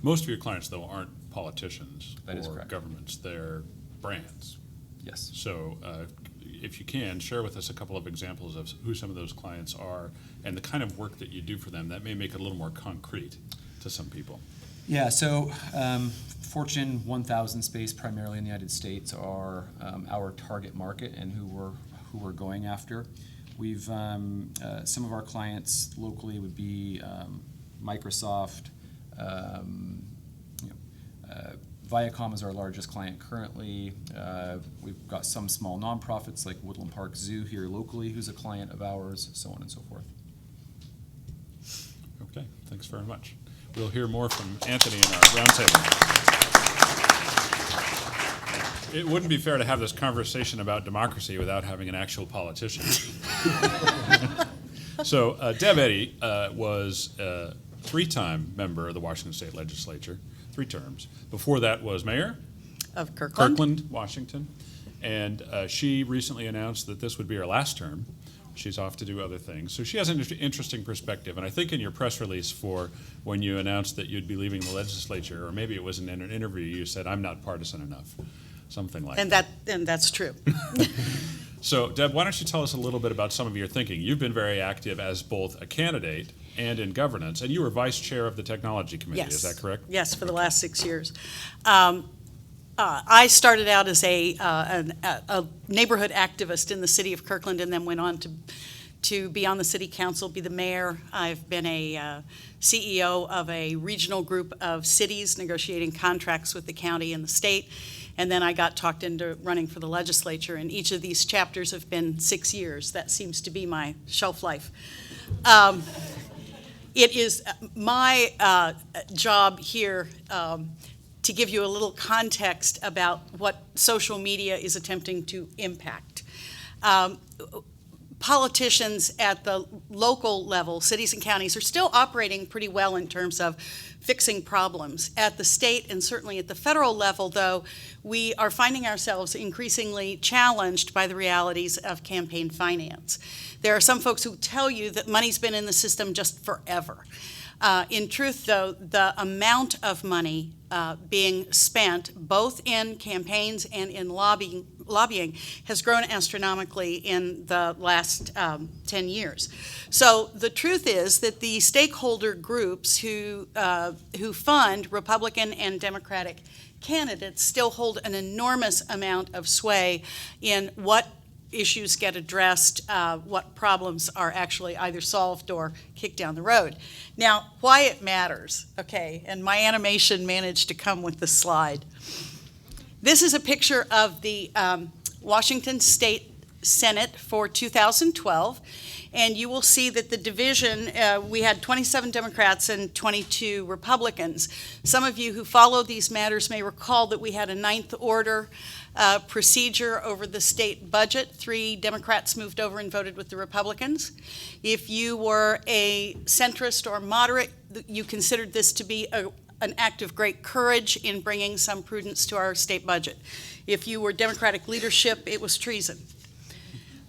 Most of your clients, though, aren't politicians That is or correct. governments. They're brands. Yes. So if you can, share with us a couple of examples of who some of those clients are and the kind of work that you do for them. That may make it a little more concrete to some people. Yeah, so Fortune 1000 space, primarily in the United States, are our target market and who we're going after. We've some of our clients locally would be Microsoft. Viacom is our largest client currently. We've got some small nonprofits like Woodland Park Zoo here locally, who's a client of ours, so on and so forth. Okay, thanks very much. We'll hear more from Anthony in our roundtable. It wouldn't be fair to have this conversation about democracy without having an actual politician. So Deb Eddy was a 3-time member of the Washington State Legislature, 3 terms. Before that was mayor Of Kirkland. Kirkland, Washington. And she recently announced that this would be her last term. She's off to do other things. So she has an interesting perspective. And I think in your press release for when you announced that you'd be leaving the legislature, or maybe it was in an interview, you said, "I'm not partisan enough," something like that. And that's true. So, Deb, why don't you tell us a little bit about some of your thinking? You've been very active as both a candidate and in governance, and you were vice chair of the technology committee, Yes. is that correct? Yes, for the last 6 years. I started out as a neighborhood activist in the city of Kirkland and then went on to be on the city council, be the mayor. I've been a CEO of a regional group of cities negotiating contracts with the county and the state. And then I got talked into running for the legislature, and each of these chapters have been 6 years. That seems to be my shelf life. It is my job here to give you a little context about what social media is attempting to impact. Politicians at the local level, cities and counties, are still operating pretty well in terms of fixing problems. At the state and certainly at the federal level, though, we are finding ourselves increasingly challenged by the realities of campaign finance. There are some folks who tell you that money's been in the system just forever. In truth, though, the amount of money being spent both in campaigns and in lobbying has grown astronomically in the last 10 years. So the truth is that the stakeholder groups who fund Republican and Democratic candidates still hold an enormous amount of sway in what issues get addressed, what problems are actually either solved or kicked down the road. Now, why it matters, okay, and my animation managed to come with the slide. This is a picture of the Washington State Senate for 2012, and you will see that the division, we had 27 Democrats and 22 Republicans. Some of you who follow these matters may recall that we had a ninth order procedure over the state budget. 3 Democrats moved over and voted with the Republicans. If you were a centrist or moderate, you considered this to be an act of great courage in bringing some prudence to our state budget. If you were Democratic leadership, it was treason.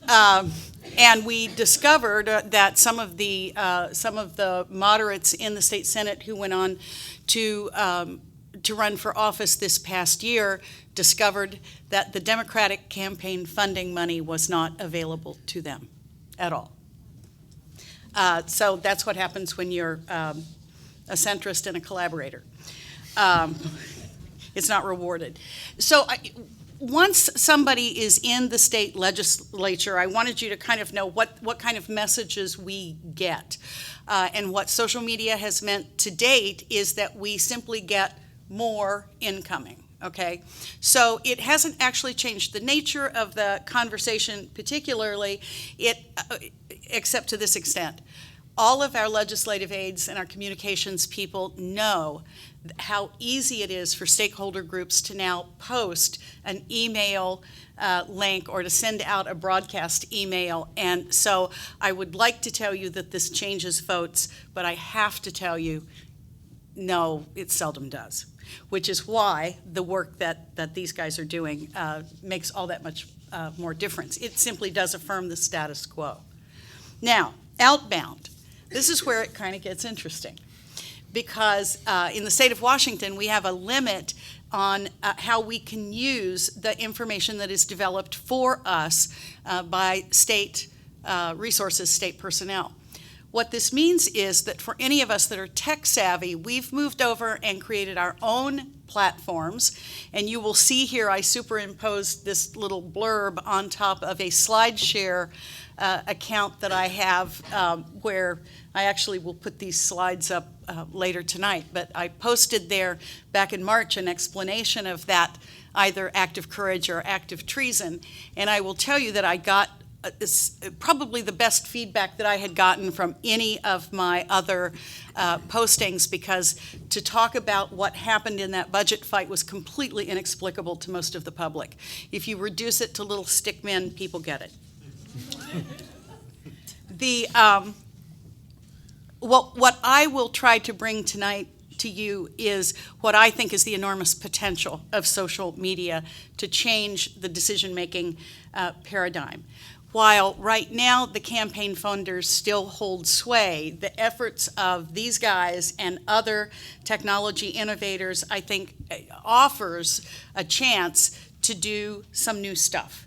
And we discovered that some of the moderates in the state Senate who went on to run for office this past year discovered that the Democratic campaign funding money was not available to them at all. So that's what happens when you're a centrist and a collaborator. It's not rewarded. So once somebody is in the state legislature, I wanted you to kind of know what kind of messages we get. And what social media has meant to date is that we simply get more incoming, okay? So it hasn't actually changed the nature of the conversation particularly, except to this extent. All of our legislative aides and our communications people know how easy it is for stakeholder groups to now post an email link or to send out a broadcast email. And so I would like to tell you that this changes votes, but I have to tell you, no, it seldom does, which is why the work that these guys are doing makes all that much more difference. It simply does affirm the status quo. Now, outbound. This is where it kind of gets interesting, because in the state of Washington, we have a limit on how we can use the information that is developed for us by state resources, state personnel. What this means is that for any of us that are tech savvy, we've moved over and created our own platforms. And you will see here I superimposed this little blurb on top of a SlideShare account that I have where I actually will put these slides up later tonight. But I posted there back in March an explanation of that, either act of courage or act of treason. And I will tell you that I got probably the best feedback that I had gotten from any of my other postings, because to talk about what happened in that budget fight was completely inexplicable to most of the public. If you reduce it to little stick men, people get it. What I will try to bring tonight to you is what I think is the enormous potential of social media to change the decision-making paradigm. While right now the campaign funders still hold sway, the efforts of these guys and other technology innovators, I think, offers a chance to do some new stuff.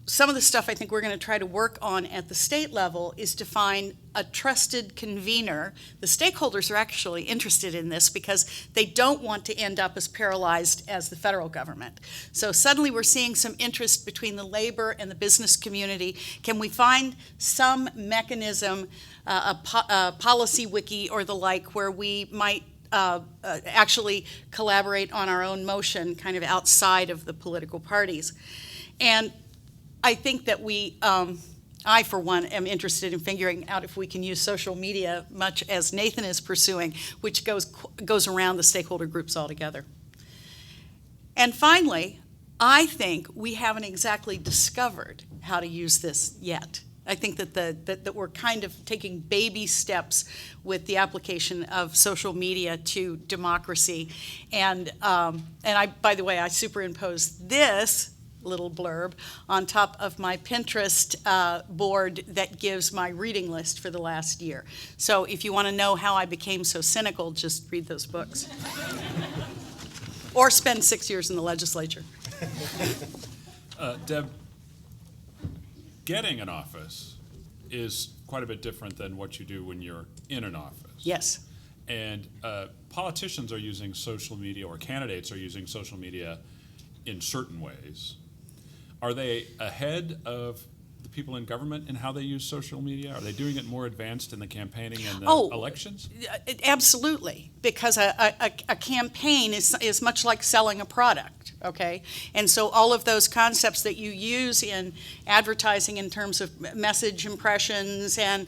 Some of the stuff I think we're going to try to work on at the state level is to find a trusted convener. The stakeholders are actually interested in this because they don't want to end up as paralyzed as the federal government. So suddenly we're seeing some interest between the labor and the business community. Can we find some mechanism, a policy wiki or the like, where we might actually collaborate on our own motion kind of outside of the political parties? And I think that I, for one, am interested in figuring out if we can use social media, much as Nathan is pursuing, which goes around the stakeholder groups altogether. And finally, I think we haven't exactly discovered how to use this yet. I think that we're kind of taking baby steps with the application of social media to democracy. And by the way, I superimposed this little blurb on top of my Pinterest board that gives my reading list for the last year. So if you want to know how I became so cynical, just read those books. Or spend 6 years in the legislature. Deb, getting an office is quite a bit different than what you do when you're in an office. Yes. And politicians are using social media, or candidates are using social media in certain ways. Are they ahead of the people in government in how they use social media? Are they doing it more advanced in the campaigning and the elections? Absolutely, because a campaign is much like selling a product, okay? And so all of those concepts that you use in advertising in terms of message impressions and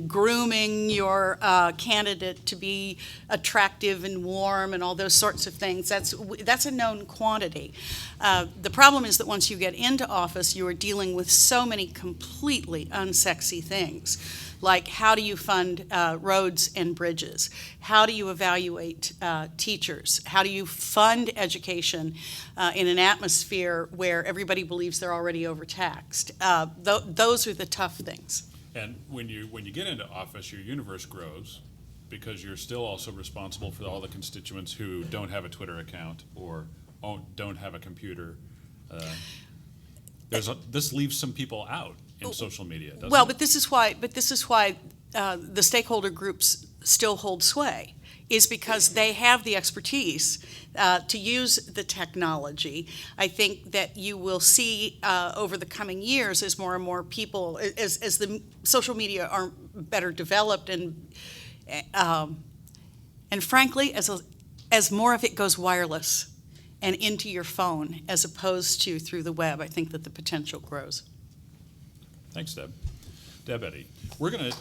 grooming your candidate to be attractive and warm and all those sorts of things, that's a known quantity. The problem is that once you get into office, you are dealing with so many completely unsexy things, like how do you fund roads and bridges? How do you evaluate teachers? How do you fund education in an atmosphere where everybody believes they're already overtaxed? Those are the tough things. And when you get into office, your universe grows because you're still also responsible for all the constituents who don't have a Twitter account or don't have a computer. This leaves some people out in social media, doesn't Well, it? but this is why the stakeholder groups still hold sway, is because they have the expertise to use the technology. I think that you will see over the coming years as more and more people, as the social media are better developed and frankly, as more of it goes wireless and into your phone as opposed to through the web, I think that the potential grows. Thanks, Deb. Deb Eddy. We're gonna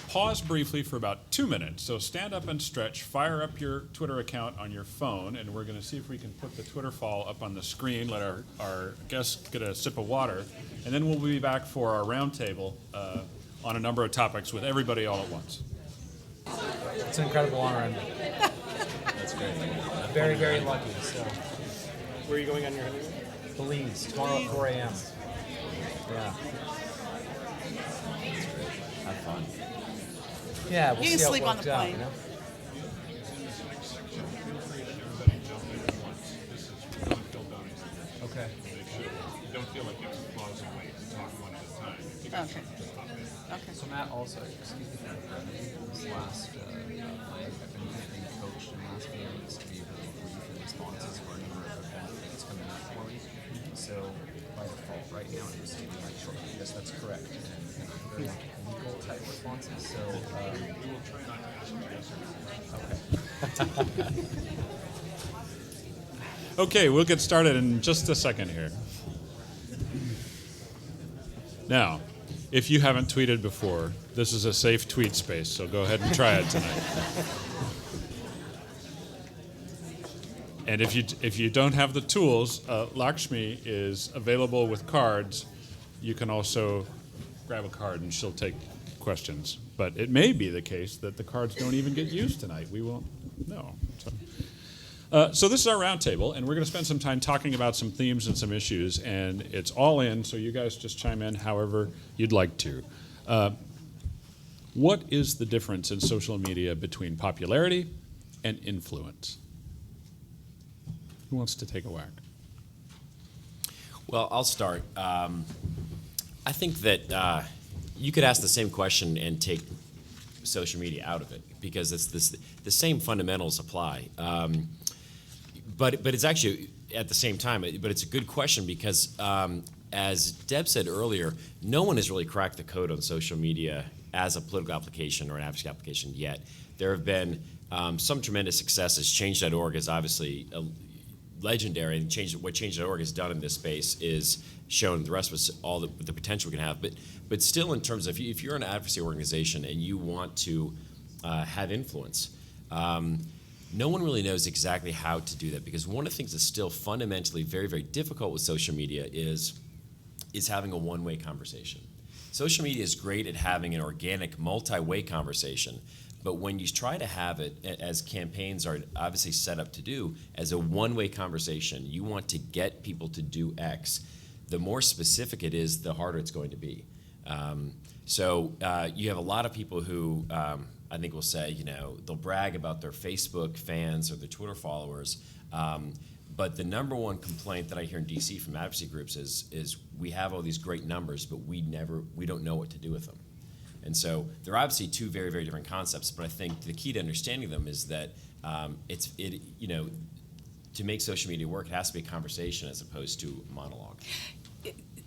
pause briefly for about 2 minutes. So stand up and stretch, fire up your Twitter account on your phone, and we're gonna see if we can put the Twitter fall up on the screen, let our guests get a sip of water, and then we'll be back for our roundtable on a number of topics with everybody all at once. It's an incredible honor. I'm That's great. very, very lucky. So, Where are you going on your honeymoon? Belize, tomorrow at 4 a.m. Yeah. Have fun. Yeah, we'll You can see how sleep it on works the out, plane. you know? Okay. Don't feel like you have to pause and wait and talk one at a time. Okay. Okay. So Matt, also, excuse me for interrupting, this last flight, I've been getting coached in the last few weeks to be really brief in responses for a number of events that's coming up for me. So by default, right now, I'm receiving my short. Yes, that's correct. And very legal type responses. So we will try not to ask you yes or no. Okay. Okay, we'll get started in just a second here. Now, if you haven't tweeted before, this is a safe tweet space, so go ahead and try it tonight. And if you don't have the tools, Lakshmi is available with cards. You can also grab a card and she'll take questions. But it may be the case that the cards don't even get used tonight. We won't know. So this is our roundtable, and we're going to spend some time talking about some themes and some issues, and it's all in, so you guys just chime in however you'd like to. What is the difference in social media between popularity and influence? Who wants to take a whack? Well, I'll start. I think that you could ask the same question and take social media out of it because it's the same fundamentals apply. But it's actually at the same time, but it's a good question because as Deb said earlier, no one has really cracked the code on social media as a political application or an advocacy application yet. There have been some tremendous successes. Change.org is obviously legendary, and what Change.org has done in this space is shown the rest of us all the potential we can have. But still, in terms of if you're an advocacy organization and you want to have influence, no one really knows exactly how to do that because one of the things that's still fundamentally very, very difficult with social media is having a one-way conversation. Social media is great at having an organic, multi-way conversation, but when you try to have it, as campaigns are obviously set up to do, as a one-way conversation, you want to get people to do X. The more specific it is, the harder it's going to be. So you have a lot of people who I think will say, they'll brag about their Facebook fans or their Twitter followers. But the number one complaint that I hear in DC from advocacy groups is we have all these great numbers, but we don't know what to do with them. And so they're obviously two very, very different concepts, but I think the key to understanding them is that to make social media work, it has to be a conversation as opposed to a monologue.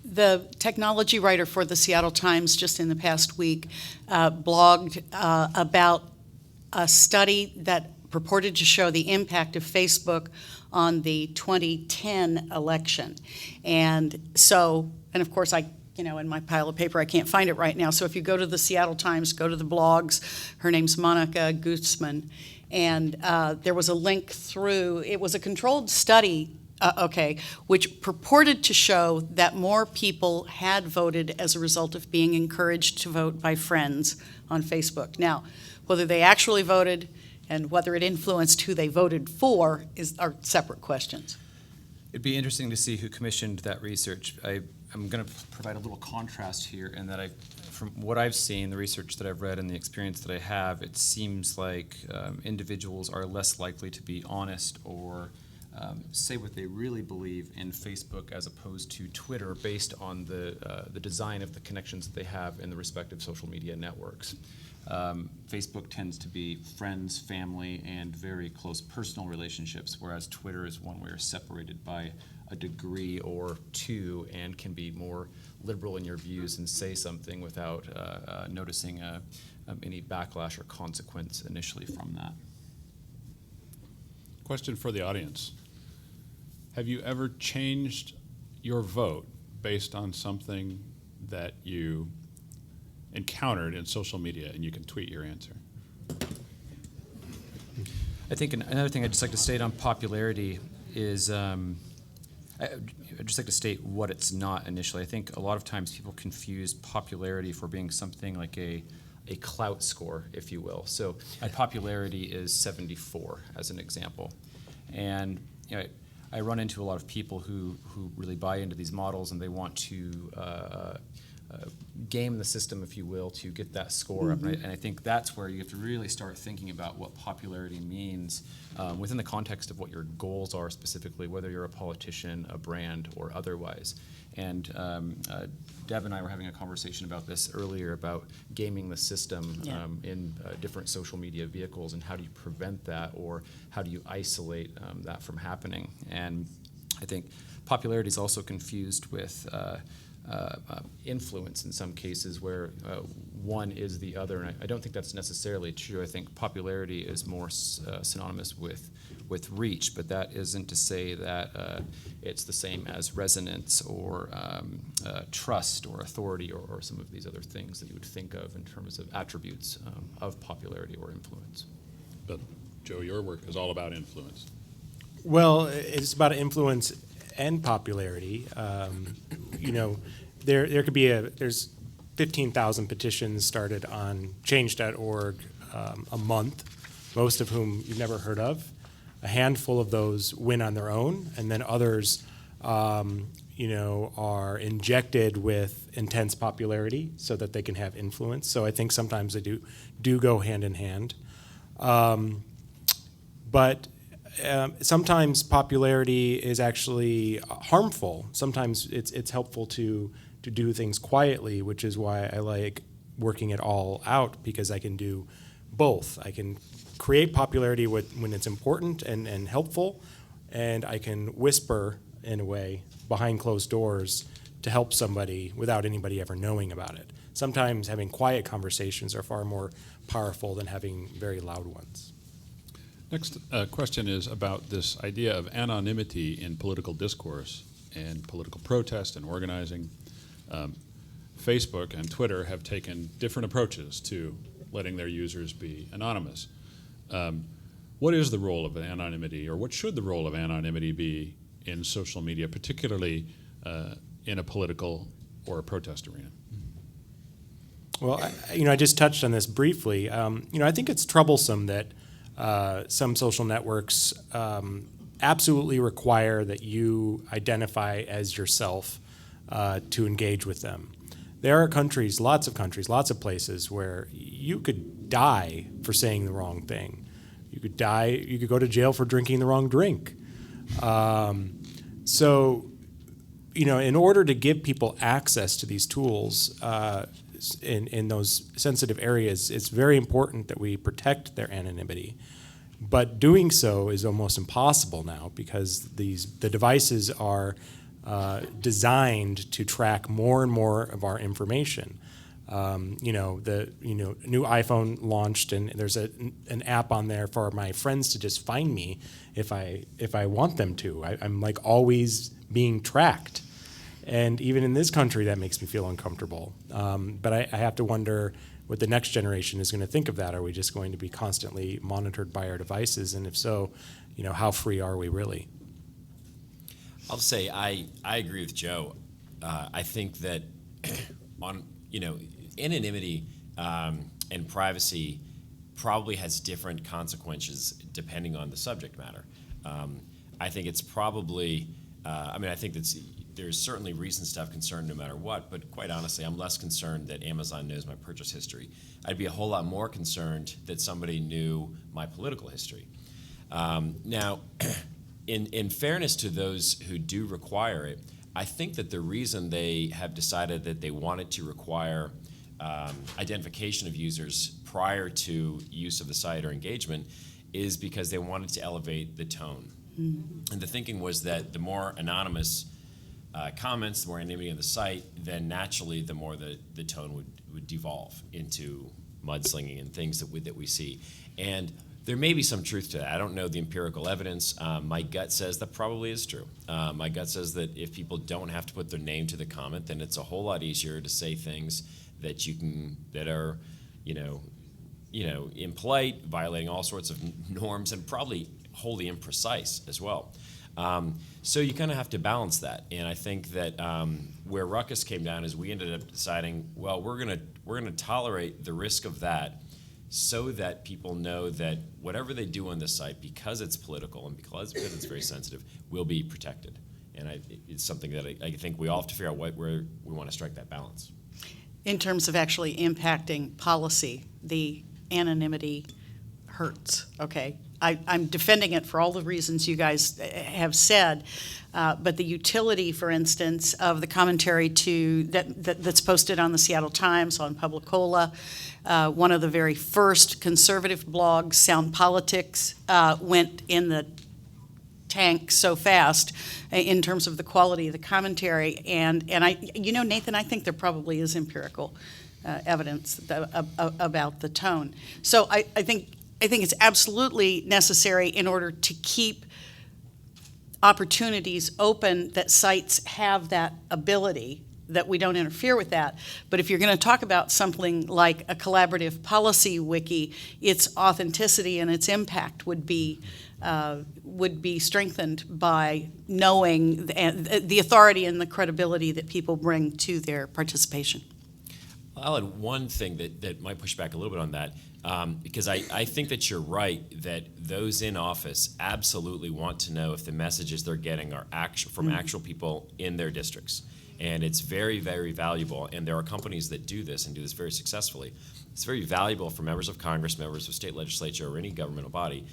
The technology writer for the Seattle Times just in the past week blogged about a study that purported to show the impact of Facebook on the 2010 election. And of course, in my pile of paper, I can't find it right now. So if you go to the Seattle Times, go to the blogs, her name's Monica Gutzman, and there was a link through, it was a controlled study, which purported to show that more people had voted as a result of being encouraged to vote by friends on Facebook. Now, whether they actually voted and whether it influenced who they voted for are separate questions. It'd be interesting to see who commissioned that research. I'm going to provide a little contrast here in that from what I've seen, the research that I've read and the experience that I have, it seems like individuals are less likely to be honest or say what they really believe in Facebook as opposed to Twitter based on the design of the connections that they have in the respective social media networks. Facebook tends to be friends, family, and very close personal relationships, whereas Twitter is one where you're separated by a degree or two and can be more liberal in your views and say something without noticing any backlash or consequence initially from that. Question for the audience. Have you ever changed your vote based on something that you encountered in social media, and you can tweet your answer? I think another thing I'd just like to state on popularity is I'd just like to state what it's not initially. I think a lot of times people confuse popularity for being something like a clout score, if you will. So my popularity is 74, as an example. And I run into a lot of people who really buy into these models, and they want to game the system, if you will, to get that score up. And I think that's where you have to really start thinking about what popularity means within the context of what your goals are specifically, whether you're a politician, a brand, or otherwise. And Deb and I were having a conversation about this earlier about gaming the system in different social media vehicles, and how do you prevent that, or how do you isolate that from happening. And I think popularity is also confused with influence in some cases, where one is the other, and I don't think that's necessarily true. I think popularity is more synonymous with reach, but that isn't to say that it's the same as resonance or trust or authority or some of these other things that you would think of in terms of attributes of popularity or influence. But Joe, your work is all about influence. Well, it's about influence and popularity. There could be there's 15,000 petitions started on change.org a month, most of whom you've never heard of. A handful of those win on their own, and then others, are injected with intense popularity so that they can have influence. So I think sometimes they do go hand in hand. But sometimes popularity is actually harmful. Sometimes it's helpful to do things quietly, which is why I like working it all out, because I can do both. I can create popularity when it's important and helpful, and I can whisper, in a way, behind closed doors to help somebody without anybody ever knowing about it. Sometimes having quiet conversations are far more powerful than having very loud ones. Next question is about this idea of anonymity in political discourse and political protest and organizing. Facebook and Twitter have taken different approaches to letting their users be anonymous. What is the role of anonymity, or what should the role of anonymity be in social media, particularly in a political or a protest arena? Well, I just touched on this briefly. I think it's troublesome that some social networks absolutely require that you identify as yourself to engage with them. there are countries, lots of places where you could die for saying the wrong thing. You could die, you could go to jail for drinking the wrong drink. So, in order to give people access to these tools in those sensitive areas, it's very important that we protect their anonymity. But doing so is almost impossible now because the devices are designed to track more and more of our information. The new iPhone launched, and there's an app on there for my friends to just find me if I want them to. I'm like always being tracked, and even in this country, that makes me feel uncomfortable. But I have to wonder what the next generation is going to think of that. Are we just going to be constantly monitored by our devices, and if so, how free are we really? I'll say I agree with Joe. I think that anonymity and privacy probably has different consequences depending on the subject matter. I think it's probably, I think there's certainly reasons to have concern no matter what, but quite honestly, I'm less concerned that Amazon knows my purchase history. I'd be a whole lot more concerned that somebody knew my political history. Now, in fairness to those who do require it, I think that the reason they have decided that they wanted to require identification of users prior to use of the site or engagement is because they wanted to elevate the tone. Mm-hmm. And the thinking was that the more anonymous comments, the more anonymity on the site, then naturally the more the tone would devolve into mudslinging and things that we see. And there may be some truth to that. I don't know the empirical evidence. My gut says that probably is true. My gut says that if people don't have to put their name to the comment, then it's a whole lot easier to say things that are, impolite, violating all sorts of norms, and probably wholly imprecise as well. So you kind of have to balance that. And I think that where Ruckus came down is we ended up deciding, well, we're gonna tolerate the risk of that, so that people know that whatever they do on the site, because it's political and because it's very sensitive, will be protected. And it's something that I think we all have to figure out where we want to strike that balance. In terms of actually impacting policy, the anonymity hurts, okay? I'm defending it for all the reasons you guys have said, but the utility, for instance, of the commentary that's posted on the Seattle Times, on Publicola, one of the very first conservative blogs, Sound Politics, went in the tank so fast in terms of the quality of the commentary. And Nathan, I think there probably is empirical evidence about the tone. So I think it's absolutely necessary in order to keep opportunities open that sites have that ability, that we don't interfere with that. But if you're going to talk about something like a collaborative policy wiki, its authenticity and its impact would be strengthened by knowing the authority and the credibility that people bring to their participation. I'll add one thing that might push back a little bit on that, because I think that you're right that those in office absolutely want to know if the messages they're getting are from actual people in their districts. And it's very, very valuable, and there are companies that do this and do this very successfully. It's very valuable for members of Congress, members of state legislature, or any governmental body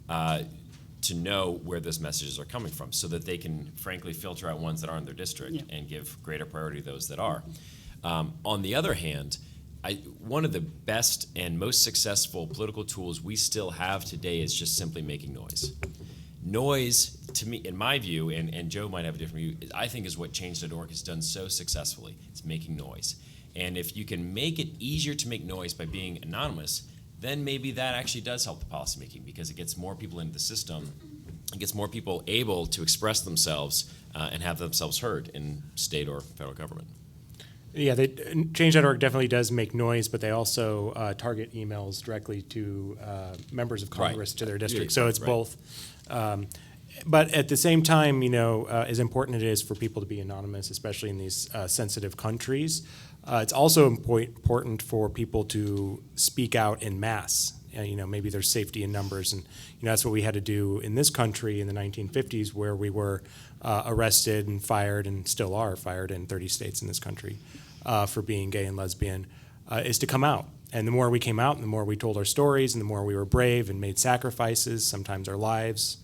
to know where those messages are coming from, so that they can, frankly, filter out ones that are in their district and give greater priority to those that are. On the other hand, one of the best and most successful political tools we still have today is just simply making noise. Noise, to me, in my view, and Joe might have a different view, I think is what Change.org has done so successfully. It's making noise. And if you can make it easier to make noise by being anonymous, then maybe that actually does help the policymaking, because it gets more people into the system, it gets more people able to express themselves and have themselves heard in state or federal government. Yeah, Change.org definitely does make noise, but they also target emails directly to members of Congress, to their district. So it's both. But at the same time, as important it is for people to be anonymous, especially in these sensitive countries, it's also important for people to speak out en masse. Maybe there's safety in numbers, and that's what we had to do in this country in the 1950s, where we were arrested and fired, and still are fired in 30 states in this country. for being gay and lesbian, is to come out. And the more we came out, and the more we told our stories, and the more we were brave and made sacrifices, sometimes our lives,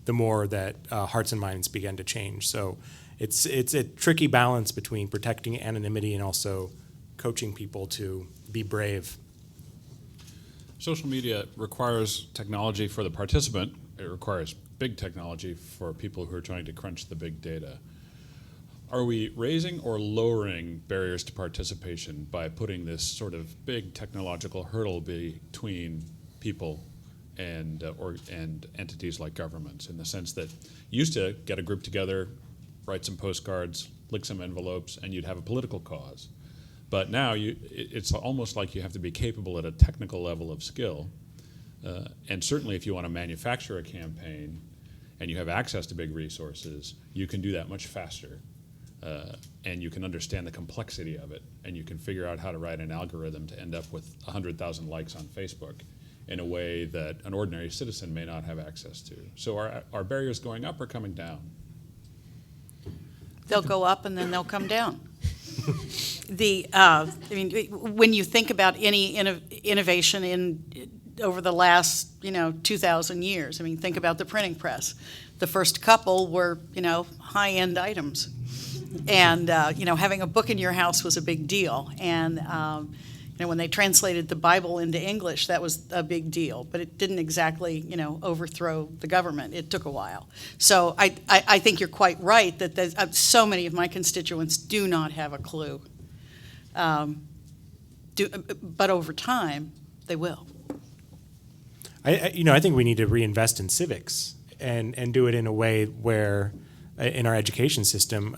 the more that hearts and minds began to change. So it's a tricky balance between protecting anonymity and also coaching people to be brave. Social media requires technology for the participant. It requires big technology for people who are trying to crunch the big data. Are we raising or lowering barriers to participation by putting this sort of big technological hurdle between people and entities like governments, in the sense that you used to get a group together, write some postcards, lick some envelopes, and you'd have a political cause. But now it's almost like you have to be capable at a technical level of skill. And certainly if you want to manufacture a campaign and you have access to big resources, you can do that much faster. And you can understand the complexity of it, and you can figure out how to write an algorithm to end up with 100,000 likes on Facebook in a way that an ordinary citizen may not have access to. So are barriers going up or coming down? They'll go up and then they'll come down. I mean, when you think about any innovation over the last, 2,000 years, I mean, think about the printing press. The first couple were, high-end items. And, having a book in your house was a big deal. And, when they translated the Bible into English, that was a big deal. But it didn't exactly, overthrow the government. It took a while. So I think you're quite right that there's, so many of my constituents do not have a clue. But over time, they will. I think we need to reinvest in civics and do it in a way where, in our education system,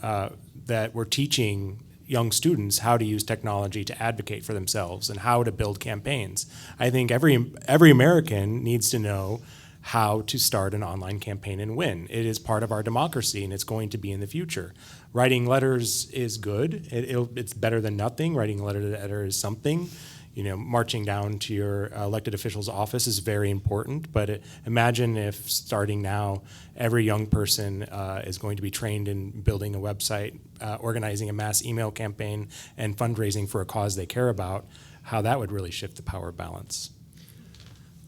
that we're teaching young students how to use technology to advocate for themselves and how to build campaigns. I think every American needs to know how to start an online campaign and win. It is part of our democracy, and it's going to be in the future. Writing letters is good. It's better than nothing. Writing a letter to the editor is something. Marching down to your elected official's office is very important, but imagine if starting now, every young person is going to be trained in building a website, organizing a mass email campaign, and fundraising for a cause they care about, how that would really shift the power balance.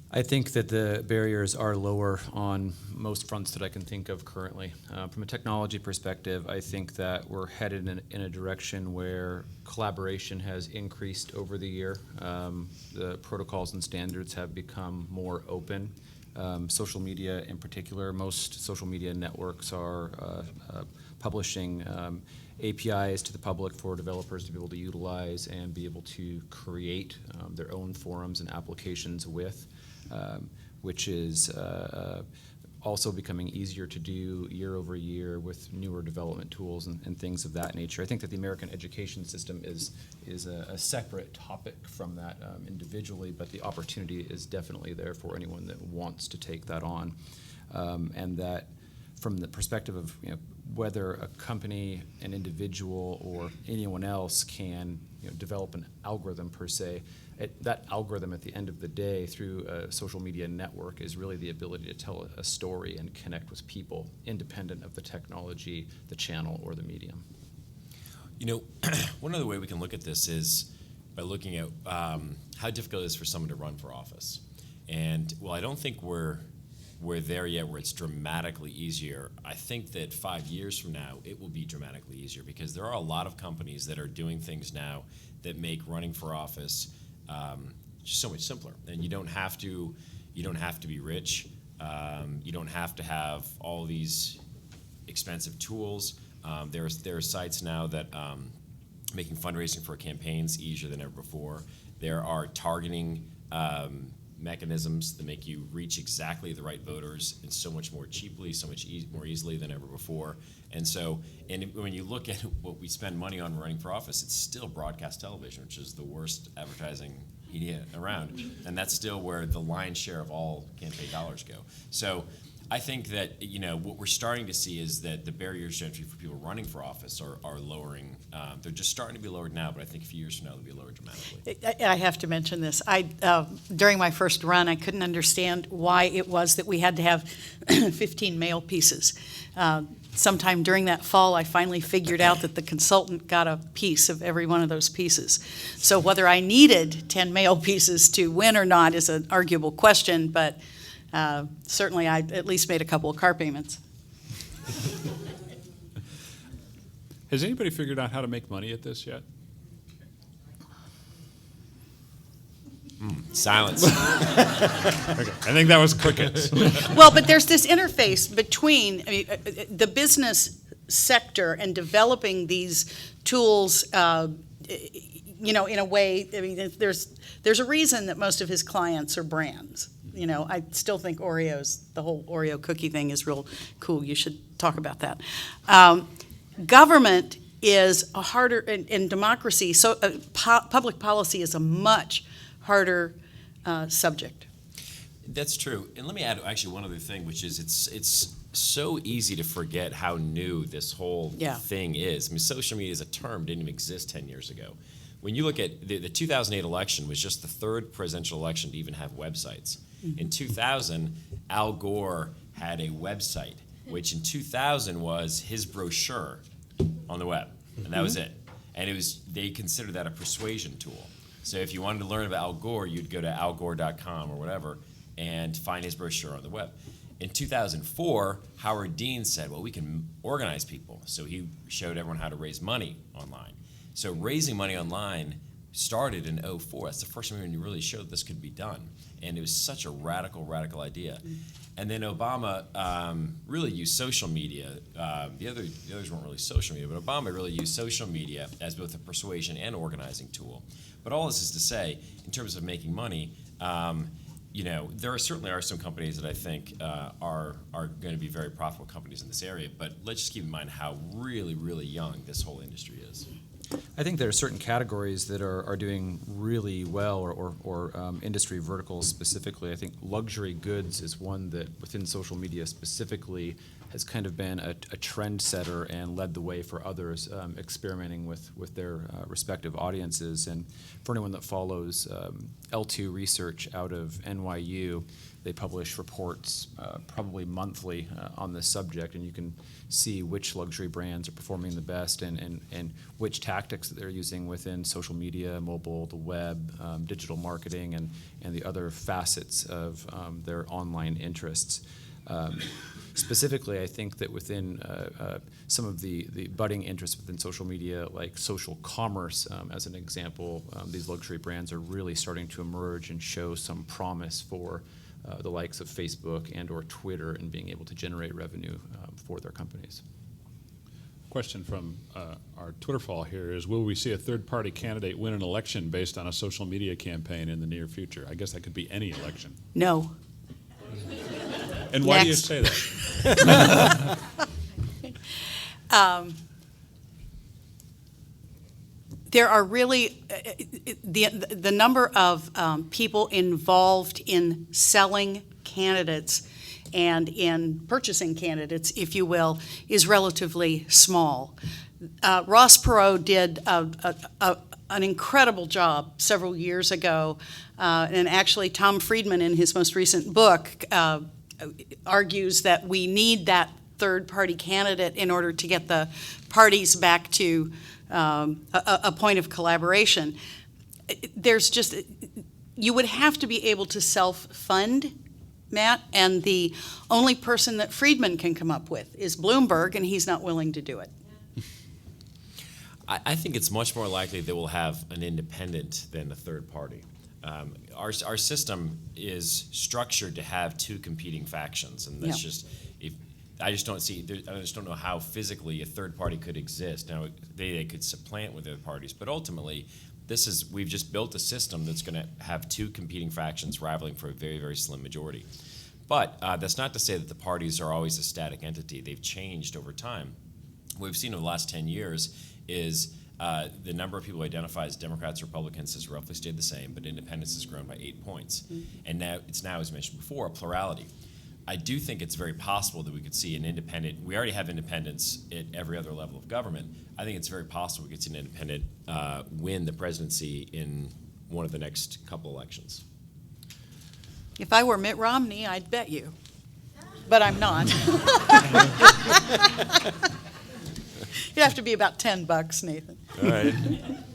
I think that the barriers are lower on most fronts that I can think of currently. From a technology perspective, I think that we're headed in a direction where collaboration has increased over the year. The protocols and standards have become more open. Social media in particular, most social media networks are publishing APIs to the public for developers to be able to utilize and be able to create their own forums and applications with. Which is also becoming easier to do year over year with newer development tools and things of that nature. I think that the American education system is a separate topic from that individually, but the opportunity is definitely there for anyone that wants to take that on. And that from the perspective of whether a company, an individual, or anyone else can develop an algorithm per se, that algorithm at the end of the day through a social media network is really the ability to tell a story and connect with people independent of the technology, the channel, or the medium. One other way we can look at this is by looking at how difficult it is for someone to run for office. And while I don't think we're there yet where it's dramatically easier, I think that 5 years from now it will be dramatically easier, because there are a lot of companies that are doing things now that make running for office just so much simpler. And you don't have to be rich. You don't have to have all these expensive tools. There are sites now that making fundraising for campaigns easier than ever before. There are targeting mechanisms that make you reach exactly the right voters and so much more cheaply, so much more easily than ever before. And so, when you look at what we spend money on running for office, it's still broadcast television, which is the worst advertising media around. And that's still where the lion's share of all campaign dollars go. So I think that, what we're starting to see is that the barriers to entry for people running for office are lowering. They're just starting to be lowered now, but I think a few years from now they'll be lowered dramatically. I have to mention this. During my first run, I couldn't understand why it was that we had to have 15 mail pieces. Sometime during that fall, I finally figured out that the consultant got a piece of every one of those pieces. So whether I needed 10 mail pieces to win or not is an arguable question, but certainly I at least made a couple of car payments. Has anybody figured out how to make money at this yet? Silence. Okay, I think that was crickets. Well, but there's this interface between the business sector and developing these tools, in a way. I mean, there's a reason that most of his clients are brands. I still think the whole Oreo cookie thing is real cool. You should talk about that. Government is a harder, in democracy, so public policy is a much harder subject. That's true. And let me add actually one other thing, which is it's so easy to forget how new this whole thing is. I mean, social media as a term didn't even exist 10 years ago. When you look at the 2008 election was just the third presidential election to even have websites. Mm-hmm. In 2000, Al Gore had a website, which in 2000 was his brochure on the web, and that was it. And they considered that a persuasion tool. So if you wanted to learn about Al Gore, you'd go to algore.com or whatever and find his brochure on the web. In 2004, Howard Dean said, well, we can organize people. So he showed everyone how to raise money online. So raising money online started in 2004. That's the first time when you really showed this could be done. And it was such a radical idea. And then Obama really used social media. The others weren't really social media, but Obama really used social media as both a persuasion and organizing tool. But all this is to say, in terms of making money, there certainly are some companies that I think are going to be very profitable companies in this area. But let's just keep in mind how really young this whole industry is. I think there are certain categories that are doing really well, or industry verticals specifically. I think luxury goods is one that within social media specifically has kind of been a trendsetter and led the way for others experimenting with their respective audiences. And for anyone that follows L2 research out of NYU, they publish reports probably monthly on this subject, and you can see which luxury brands are performing the best and which tactics that they're using within social media, mobile, the web, digital marketing, and the other facets of their online interests. Specifically, I think that within some of the budding interests within social media, like social commerce, as an example, these luxury brands are really starting to emerge and show some promise for the likes of Facebook and or Twitter and being able to generate revenue for their companies. Question from our Twitter fall here is, will we see a third-party candidate win an election based on a social media campaign in the near future? I guess that could be any election. No. And why do you Next. say that? There are really the number of people involved in selling candidates and in purchasing candidates, if you will, is relatively small. Ross Perot did an incredible job several years ago, and actually Tom Friedman in his most recent book argues that we need that third-party candidate in order to get the parties back to a point of collaboration. You would have to be able to self-fund, Matt, and the only person that Friedman can come up with is Bloomberg, and he's not willing to do it. I think it's much more likely that we'll have an independent than a third party. Our system is structured to have two competing factions, and that's I just don't know how physically a third party could exist. Now they could supplant with other parties, but ultimately we've just built a system that's going to have two competing factions rivaling for a very slim majority. But that's not to say that the parties are always a static entity. They've changed over time. What we've seen over the last 10 years is the number of people who identify as Democrats, Republicans has roughly stayed the same, but independence has grown by 8 points. Mm-hmm. And now it's, as mentioned before, a plurality. I do think it's very possible that we could see an independent, we already have independents at every other level of government. I think it's very possible we could see an independent win the presidency in one of the next couple elections. If I were Mitt Romney, I'd bet you, but I'm not. You'd have to be about $10, Nathan. All right.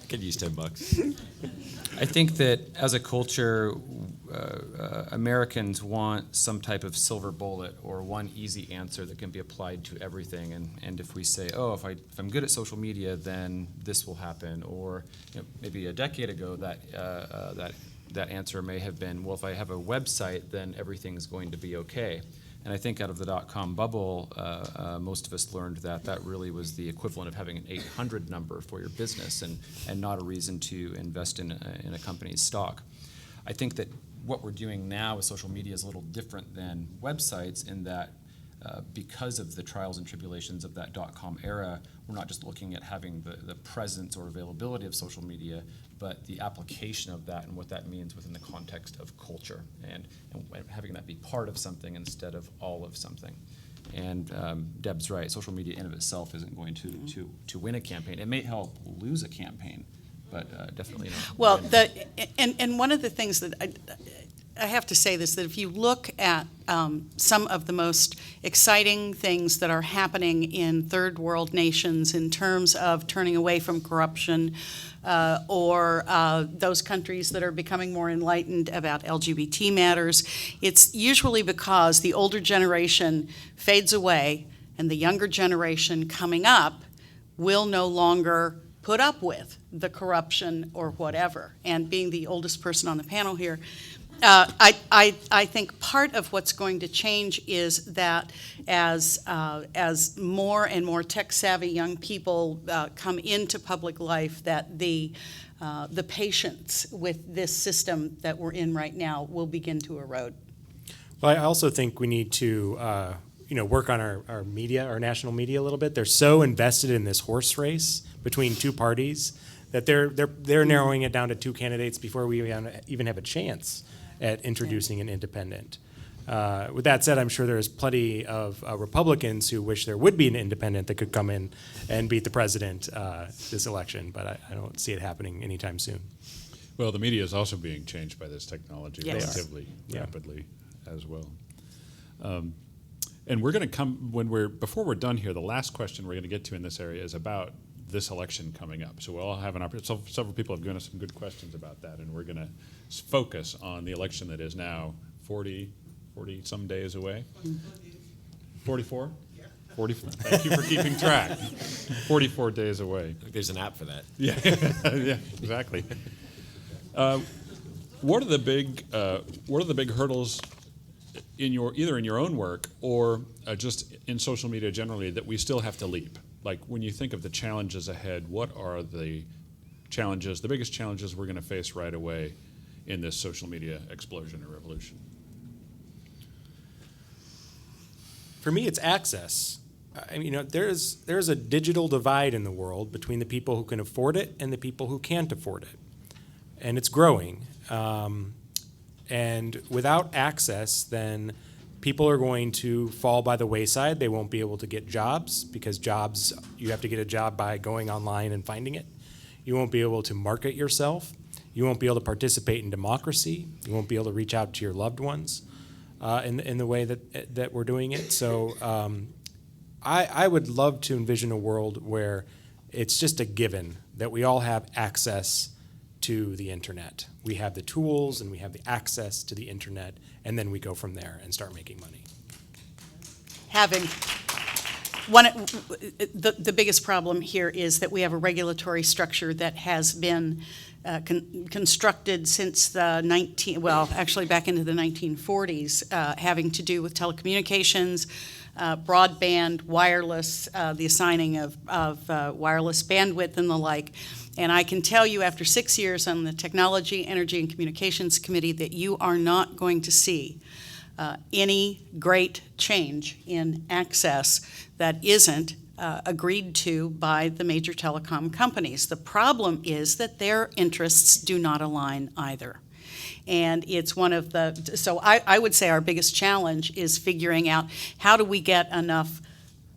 Could use $10. I think that as a culture, Americans want some type of silver bullet or one easy answer that can be applied to everything. And if we say, oh, if I'm good at social media, then this will happen. Or maybe a decade ago, that answer may have been, well, if I have a website, then everything's going to be okay. And I think out of the dot-com bubble, most of us learned that that really was the equivalent of having an 800 number for your business and not a reason to invest in a company's stock. I think that what we're doing now with social media is a little different than websites in that because of the trials and tribulations of that dot-com era, we're not just looking at having the presence or availability of social media, but the application of that and what that means within the context of culture and having that be part of something instead of all of something. And Deb's right, social media in of itself isn't going to win a campaign. It may help lose a campaign, but definitely not. Well, and one of the things that I have to say this, that if you look at some of the most exciting things that are happening in third world nations in terms of turning away from corruption, or those countries that are becoming more enlightened about LGBT matters, it's usually because the older generation fades away and the younger generation coming up will no longer put up with the corruption or whatever. And being the oldest person on the panel here, I think part of what's going to change is that as more and more tech-savvy young people come into public life, that the patience with this system that we're in right now will begin to erode. Well, I also think we need to work on our media, our national media a little bit. They're so invested in this horse race between two parties that they're narrowing it down to two candidates before we even have a chance at introducing an independent. With that said, I'm sure there's plenty of Republicans who wish there would be an independent that could come in and beat the president this election, but I don't see it happening anytime soon. Well, the media is also being changed by this technology Yes. relatively Yeah. rapidly as well. And we're going to come, before we're done here, the last question we're going to get to in this area is about this election coming up. So we'll all have an opportunity. Several people have given us some good questions about that, and we're going to focus on the election that is now 40 some days away. 44? 40, thank you for keeping track. 44 days away. I think there's an app for that. Yeah, yeah, exactly. What are the big hurdles either in your own work or just in social media generally that we still have to leap? Like when you think of the challenges ahead, what are the biggest challenges we're going to face right away in this social media explosion or revolution? For me, it's access. I mean, there's a digital divide in the world between the people who can afford it and the people who can't afford it, and it's growing. And without access, then people are going to fall by the wayside. They won't be able to get jobs because you have to get a job by going online and finding it. You won't be able to market yourself. You won't be able to participate in democracy. You won't be able to reach out to your loved ones in the way that we're doing it. So I would love to envision a world where it's just a given that we all have access to the internet. We have the tools and we have the access to the internet, and then we go from there and start making money. The biggest problem here is that we have a regulatory structure that has been constructed since back into the 1940s, having to do with telecommunications, broadband, wireless, the assigning of wireless bandwidth and the like. And I can tell you after 6 years on the Technology, Energy, and Communications Committee that you are not going to see any great change in access that isn't agreed to by the major telecom companies. The problem is that their interests do not align either. And it's one of the, so I would say our biggest challenge is figuring out how do we get enough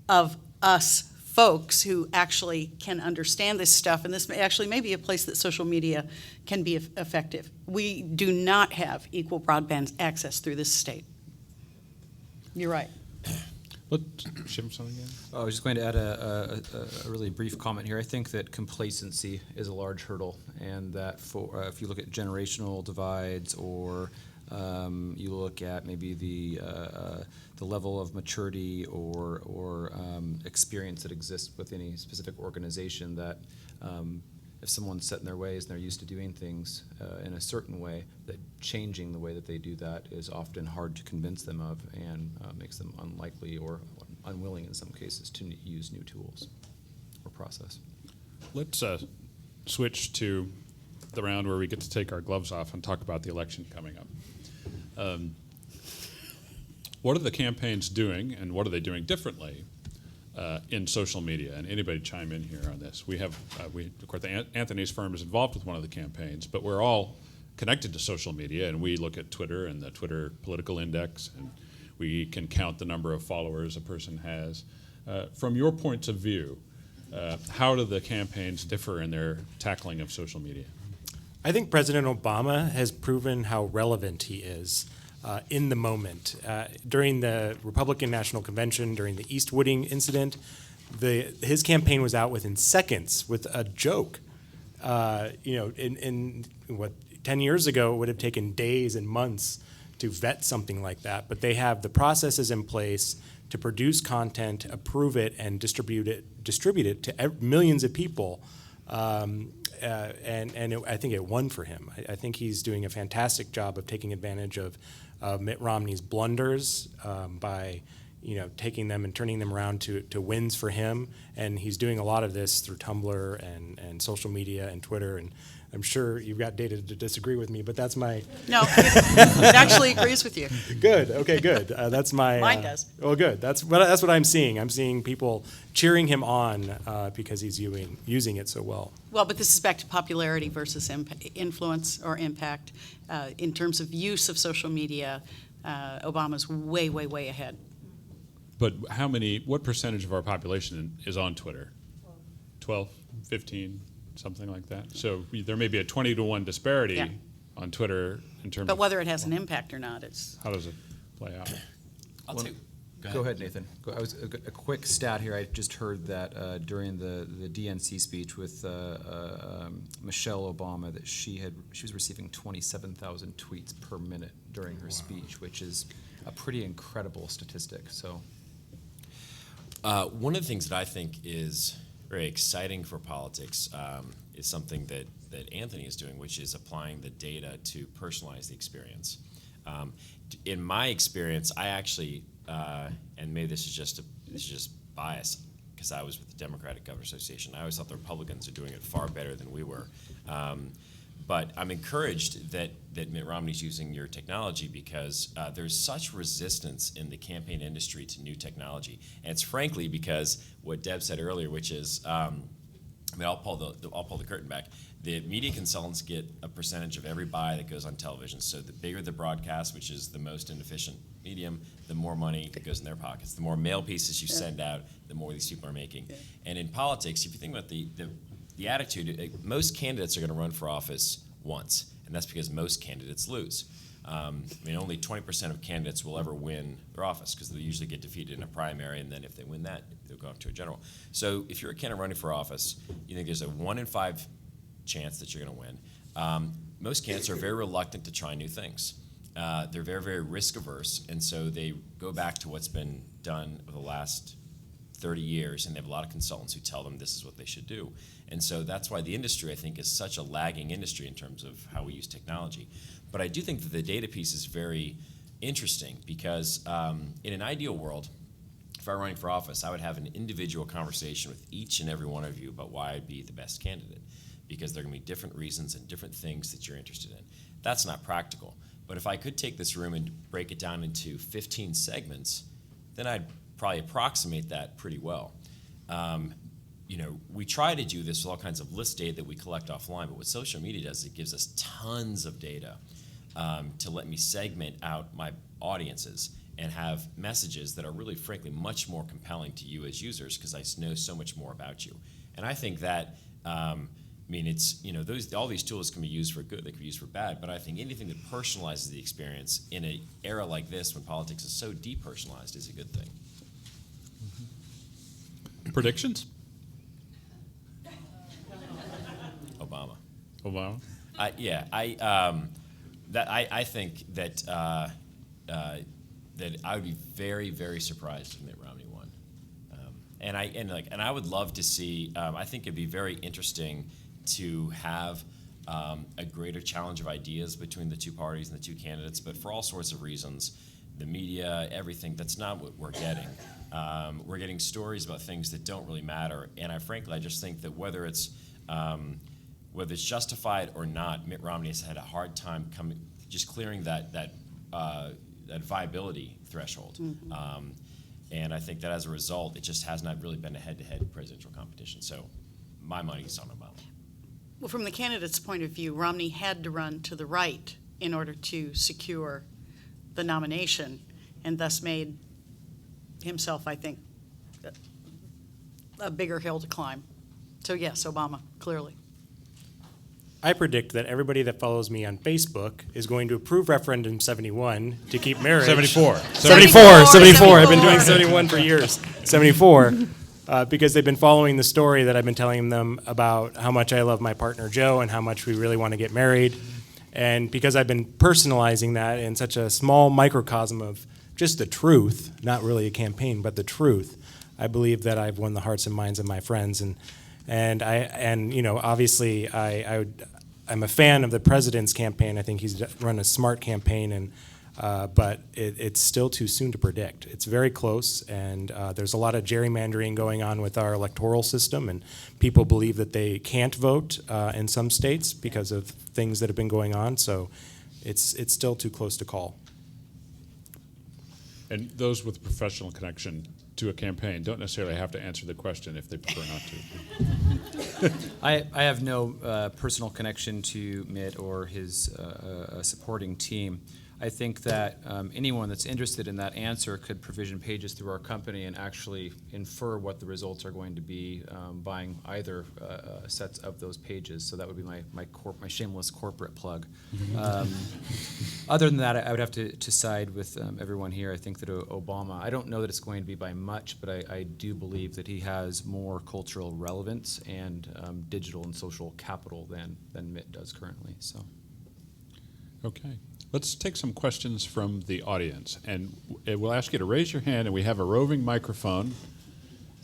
of us folks who actually can understand this stuff, and this may be a place that social media can be effective. We do not have equal broadband access through this state. You're right. Shim, something again? I was just going to add a really brief comment here. I think that complacency is a large hurdle, and that for if you look at generational divides, or you look at maybe the level of maturity or experience that exists with any specific organization, that if someone's set in their ways and they're used to doing things in a certain way, that changing the way that they do that is often hard to convince them of, and makes them unlikely or unwilling in some cases to use new tools or process. Let's switch to the round where we get to take our gloves off and talk about the election coming up. What are the campaigns doing, and what are they doing differently in social media? And anybody chime in here on this. We have, of course, Anthony's firm is involved with one of the campaigns, but we're all connected to social media, and we look at Twitter and the Twitter political index, and we can count the number of followers a person has. From your points of view, how do the campaigns differ in their tackling of social media? I think President Obama has proven how relevant he is in the moment. During the Republican National Convention, during the Eastwooding incident, his campaign was out within seconds with a joke. In what 10 years ago, it would have taken days and months to vet something like that. But they have the processes in place to produce content, approve it, and distribute it to millions of people. I think it won for him. I think he's doing a fantastic job of taking advantage of Mitt Romney's blunders by taking them and turning them around to wins for him. And he's doing a lot of this through Tumblr and social media and Twitter. And I'm sure you've got data to disagree with me, but that's my... No, it actually agrees with you. Good. Okay, good. That's my... Mine does. Oh, good. That's what I'm seeing. I'm seeing people cheering him on because he's using it so well. Well, but this is back to popularity versus influence or impact. In terms of use of social media, Obama's way, way, way ahead. But what percentage of our population is on Twitter? 12, 15, something like that? So there may be a 20-to-1 disparity on Twitter in terms But of... whether it has an impact or not, it's... How does it play out? Go ahead, Nathan. A quick stat here. I just heard that during the DNC speech with Michelle Obama, that she was receiving 27,000 tweets per minute during her speech, which is a pretty incredible statistic. So, one of the things that I think is very exciting for politics is something that Anthony is doing, which is applying the data to personalize the experience. In my experience, I actually, and maybe this is just bias, because I was with the Democratic Governors Association. I always thought the Republicans are doing it far better than we were. But I'm encouraged that Mitt Romney's using your technology, because there's such resistance in the campaign industry to new technology. And it's frankly because what Deb said earlier, which is, I'll pull the curtain back. The media consultants get a percentage of every buy that goes on television. So the bigger the broadcast, which is the most inefficient medium, the more money that goes in their pockets. The more mail pieces you send out, the more these people are making. Yeah. And in politics, if you think about the attitude, most candidates are going to run for office once, and that's because most candidates lose. Only 20% of candidates will ever win their office, because they usually get defeated in a primary, and then if they win that, they'll go up to a general. So if you're a candidate running for office, you think there's a 1 in 5 chance that you're going to win. Most candidates are very reluctant to try new things. They're very, very risk averse, and so they go back to what's been done over the last 30 years, and they have a lot of consultants who tell them this is what they should do. And so that's why the industry, I think, is such a lagging industry in terms of how we use technology. But I do think that the data piece is very interesting, because in an ideal world, if I were running for office, I would have an individual conversation with each and every one of you about why I'd be the best candidate, because there are going to be different reasons and different things that you're interested in. That's not practical. But if I could take this room and break it down into 15 segments, then I'd probably approximate that pretty well. We try to do this with all kinds of list data that we collect offline, but what social media does, it gives us tons of data. to let me segment out my audiences and have messages that are really, frankly, much more compelling to you as users because I know so much more about you. And I think that, I mean, it's, all these tools can be used for good, they can be used for bad, but I think anything that personalizes the experience in an era like this when politics is so depersonalized is a good thing. Predictions? Obama. Obama? I think that that I would be very, very surprised if Mitt Romney won, and I would love to see. I think it'd be very interesting to have a greater challenge of ideas between the two parties and the two candidates. But for all sorts of reasons, the media, everything, that's not what we're getting. We're getting stories about things that don't really matter, and I just think that whether it's justified or not, Mitt Romney has had a hard time clearing that viability threshold. Mm-hmm. And I think that as a result, it just has not really been a head-to-head presidential competition. So my money's on Obama. Well, from the candidate's point of view, Romney had to run to the right in order to secure the nomination, and thus made himself, I think, a bigger hill to climb. So yes, Obama, clearly. I predict that everybody that follows me on Facebook is going to approve referendum 71 to keep marriage. 74. 74. I've been doing 71 for years. 74. Because they've been following the story that I've been telling them about how much I love my partner Joe and how much we really want to get married. And because I've been personalizing that in such a small microcosm of just the truth, not really a campaign, but the truth, I believe that I've won the hearts and minds of my friends. Obviously I'm a fan of the president's campaign. I think he's run a smart campaign, but it's still too soon to predict. It's very close, and there's a lot of gerrymandering going on with our electoral system, and people believe that they can't vote in some states because of things that have been going on. So it's still too close to call. And those with professional connection to a campaign don't necessarily have to answer the question if they prefer not to. I have no personal connection to Mitt or his supporting team. I think that anyone that's interested in that answer could provision pages through our company and actually infer what the results are going to be buying either sets of those pages. So that would be my shameless corporate plug. Other than that, I would have to side with everyone here. I think that Obama, I don't know that it's going to be by much, but I do believe that he has more cultural relevance and digital and social capital than Mitt does currently. So. Okay. Let's take some questions from the audience, and we'll ask you to raise your hand, and we have a roving microphone.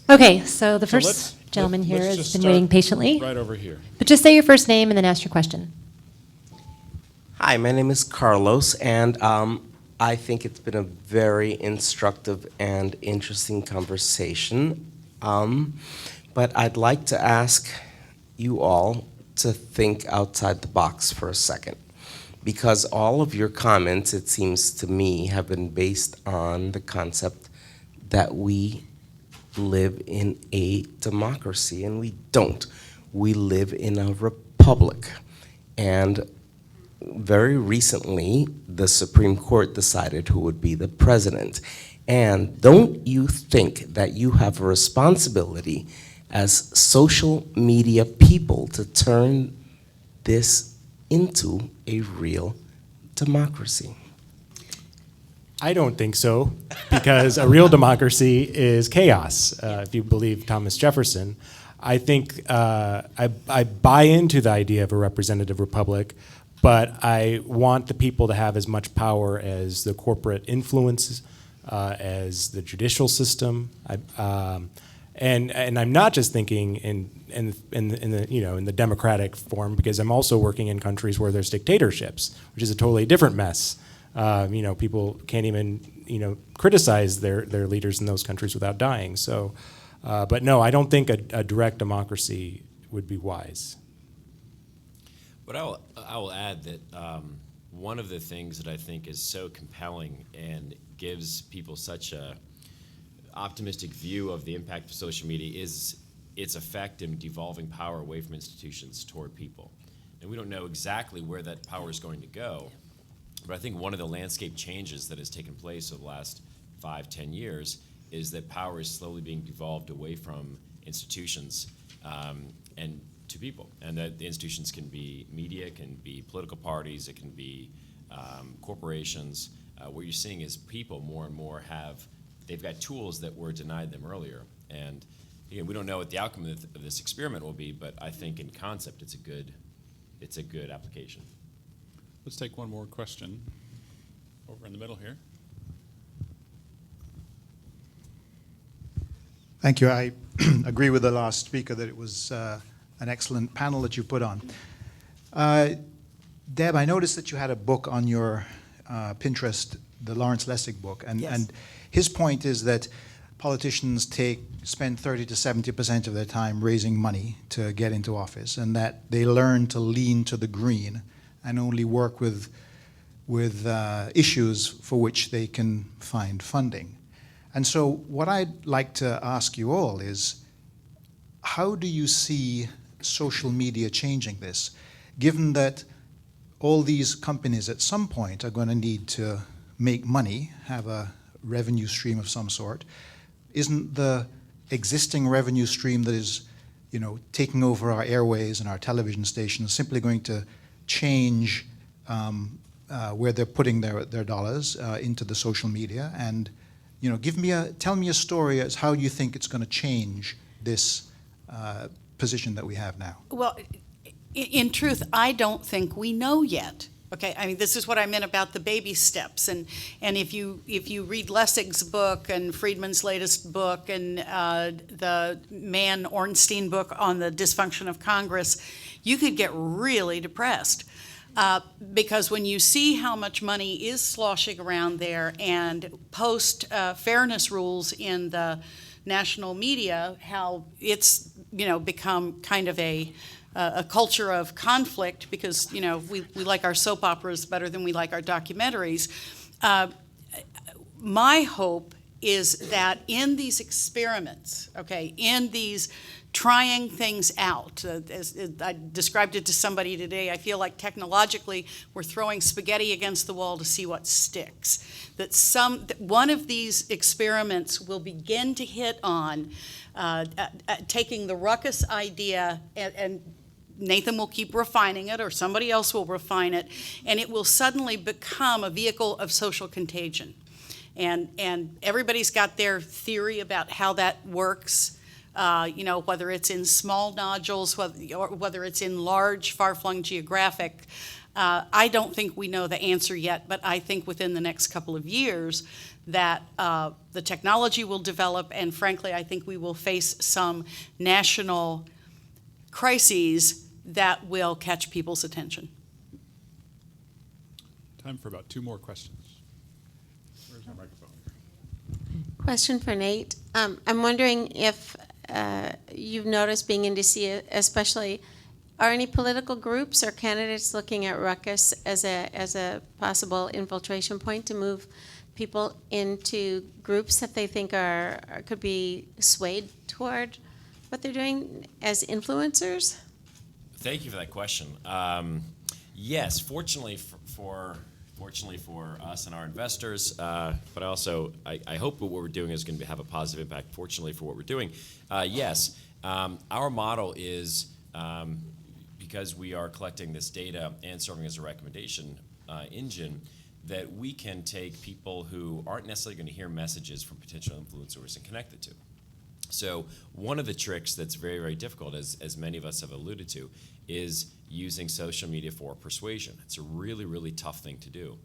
Okay, so the let's- first gentleman here let's has just been start waiting patiently. Right over here. But just say your first name and then ask your question. Hi, my name is Carlos, and I think it's been a very instructive and interesting conversation. But I'd like to ask you all to think outside the box for a second, because all of your comments, it seems to me, have been based on the concept that we live in a democracy, and we don't. We live in a republic. And very recently, the Supreme Court decided who would be the president. And don't you think that you have a responsibility as social media people to turn this into a real democracy? I don't think so, because a real democracy is chaos, if you believe Thomas Jefferson. I think I buy into the idea of a representative republic, but I want the people to have as much power as the corporate influence, as the judicial system. And I'm not just thinking in the democratic form, because I'm also working in countries where there's dictatorships, which is a totally different mess. People can't even criticize their leaders in those countries without dying. So, but no, I don't think a direct democracy would be wise. But I will add that one of the things that I think is so compelling and gives people such a optimistic view of the impact of social media is its effect in devolving power away from institutions toward people. And we don't know exactly where that power is going to go, But I think one of the landscape changes that has taken place over the last 5-10 years is that power is slowly being devolved away from institutions and to people. And that the institutions can be media, it can be political parties, it can be corporations. What you're seeing is people more and more they've got tools that were denied them earlier. And again, we don't know what the outcome of this experiment will be, but I think in concept it's a good application. Let's take one more question over in the middle here. Thank you. I agree with the last speaker that it was an excellent panel that you put on. Deb, I noticed that you had a book on your Pinterest, the Lawrence Lessig book, and his point is that politicians spend 30 to 70% of their time raising money to get into office, and that they learn to lean to the green and only work with issues for which they can find funding. And so what I'd like to ask you all is, how do you see social media changing this, given that all these companies at some point are going to need to make money, have a revenue stream of some sort? Isn't the existing revenue stream that is, taking over our airways and our television stations simply going to change where they're putting their dollars into the social media? And tell me a story as how you think it's going to change this position that we have now. Well, in truth, I don't think we know yet. Okay, I mean, this is what I meant about the baby steps, and if you read Lessig's book and Friedman's latest book and the Mann Ornstein book on the dysfunction of Congress, you could get really depressed. Because when you see how much money is sloshing around there and post fairness rules in the national media, how it's become kind of a culture of conflict because we like our soap operas better than we like our documentaries. My hope is that in these experiments, in these trying things out. As I described it to somebody today, I feel like technologically we're throwing spaghetti against the wall to see what sticks. That one of these experiments will begin to hit on taking the ruckus idea and Nathan will keep refining it or somebody else will refine it, and it will suddenly become a vehicle of social contagion. And everybody's got their theory about how that works. Whether it's in small nodules, whether it's in large, far-flung geographic. I don't think we know the answer yet, but I think within the next couple of years that the technology will develop, and frankly, I think we will face some national crises that will catch people's attention. Time for about 2 more questions. Where's our microphone? Question for Nate. I'm wondering if you've noticed, being in DC especially, are any political groups or candidates looking at ruckus as a possible infiltration point to move people into groups that they think could be swayed toward what they're doing as influencers? Thank you for that question. Yes, fortunately for us and our investors, but also I hope that what we're doing is going to have a positive impact. Fortunately for what we're doing, yes, our model is because we are collecting this data and serving as a recommendation engine, that we can take people who aren't necessarily going to hear messages from potential influencers and connect it to. So one of the tricks that's very, very difficult, as many of us have alluded to, is using social media for persuasion. It's a really, really tough thing to do.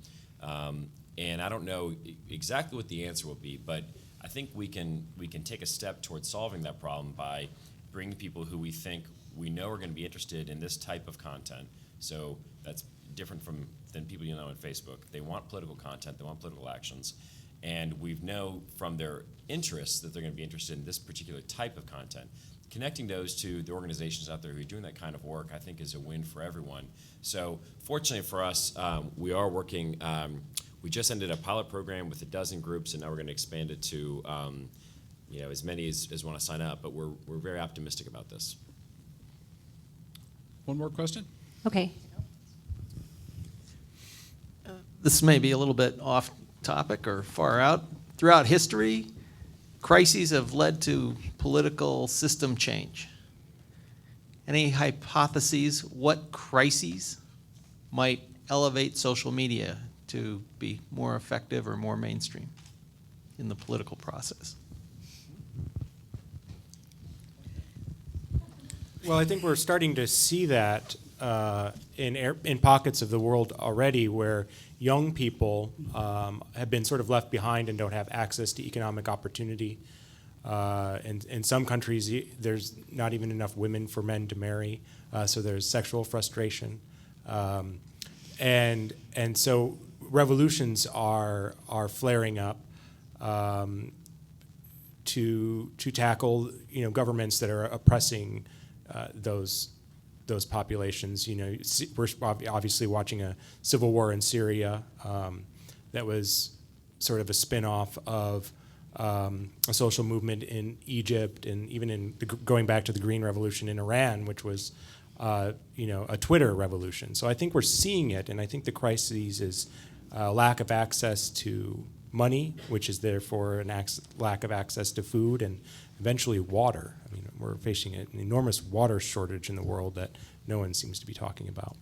And I don't know exactly what the answer will be, but I think we can take a step towards solving that problem by bringing people who we know are going to be interested in this type of content. So that's different than people on Facebook. They want political content, they want political actions. And we know from their interests that they're going to be interested in this particular type of content. Connecting those to the organizations out there who are doing that kind of work, I think, is a win for everyone. So fortunately for us, we are working, we just ended a pilot program with 12 groups, and now we're going to expand it to as many as want to sign up, but we're very optimistic about this. One more question? Okay. this may be a little bit off topic or far out. Throughout history, crises have led to political system change. Any hypotheses what crises might elevate social media to be more effective or more mainstream in the political process? Well, I think we're starting to see that in pockets of the world already, where young people have been sort of left behind and don't have access to economic opportunity. In some countries, there's not even enough women for men to marry, so there's sexual frustration, and so revolutions are flaring up to tackle governments that are oppressing those populations. We're obviously watching a civil war in Syria that was sort of a spin-off of a social movement in Egypt, and even going back to the Green Revolution in Iran, which was a Twitter revolution. So I think we're seeing it, and I think the crisis is lack of access to money, which is therefore lack of access to food, and eventually water. I mean, we're facing an enormous water shortage in the world that no one seems to be talking about.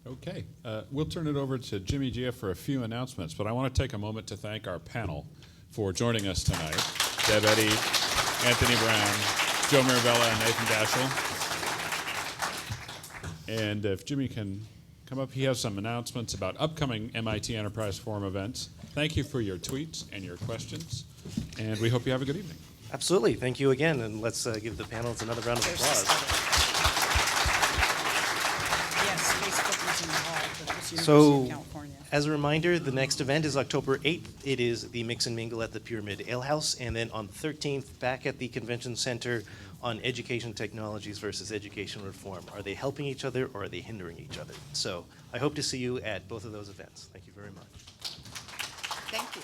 Okay, we'll turn it over to Jimmy Gia for a few announcements, but I want to take a moment to thank our panel for joining us tonight. Deb Eddy, Anthony Brown, Joe Mirabella, and Nathan Daschel. And if Jimmy can come up, he has some announcements about upcoming MIT Enterprise Forum events. Thank you for your tweets and your questions, and we hope you have a good evening. Absolutely. Thank you again, and let's give the panelists another round of applause. Yes, Facebook was involved with this University So, of California. as a reminder, the next event is October 8th. It is the Mix and Mingle at the Pyramid Ale House, and then on the 13th, back at the Convention Center on education technologies versus education reform. Are they helping each other or are they hindering each other? So I hope to see you at both of those events. Thank you very much. Thank you.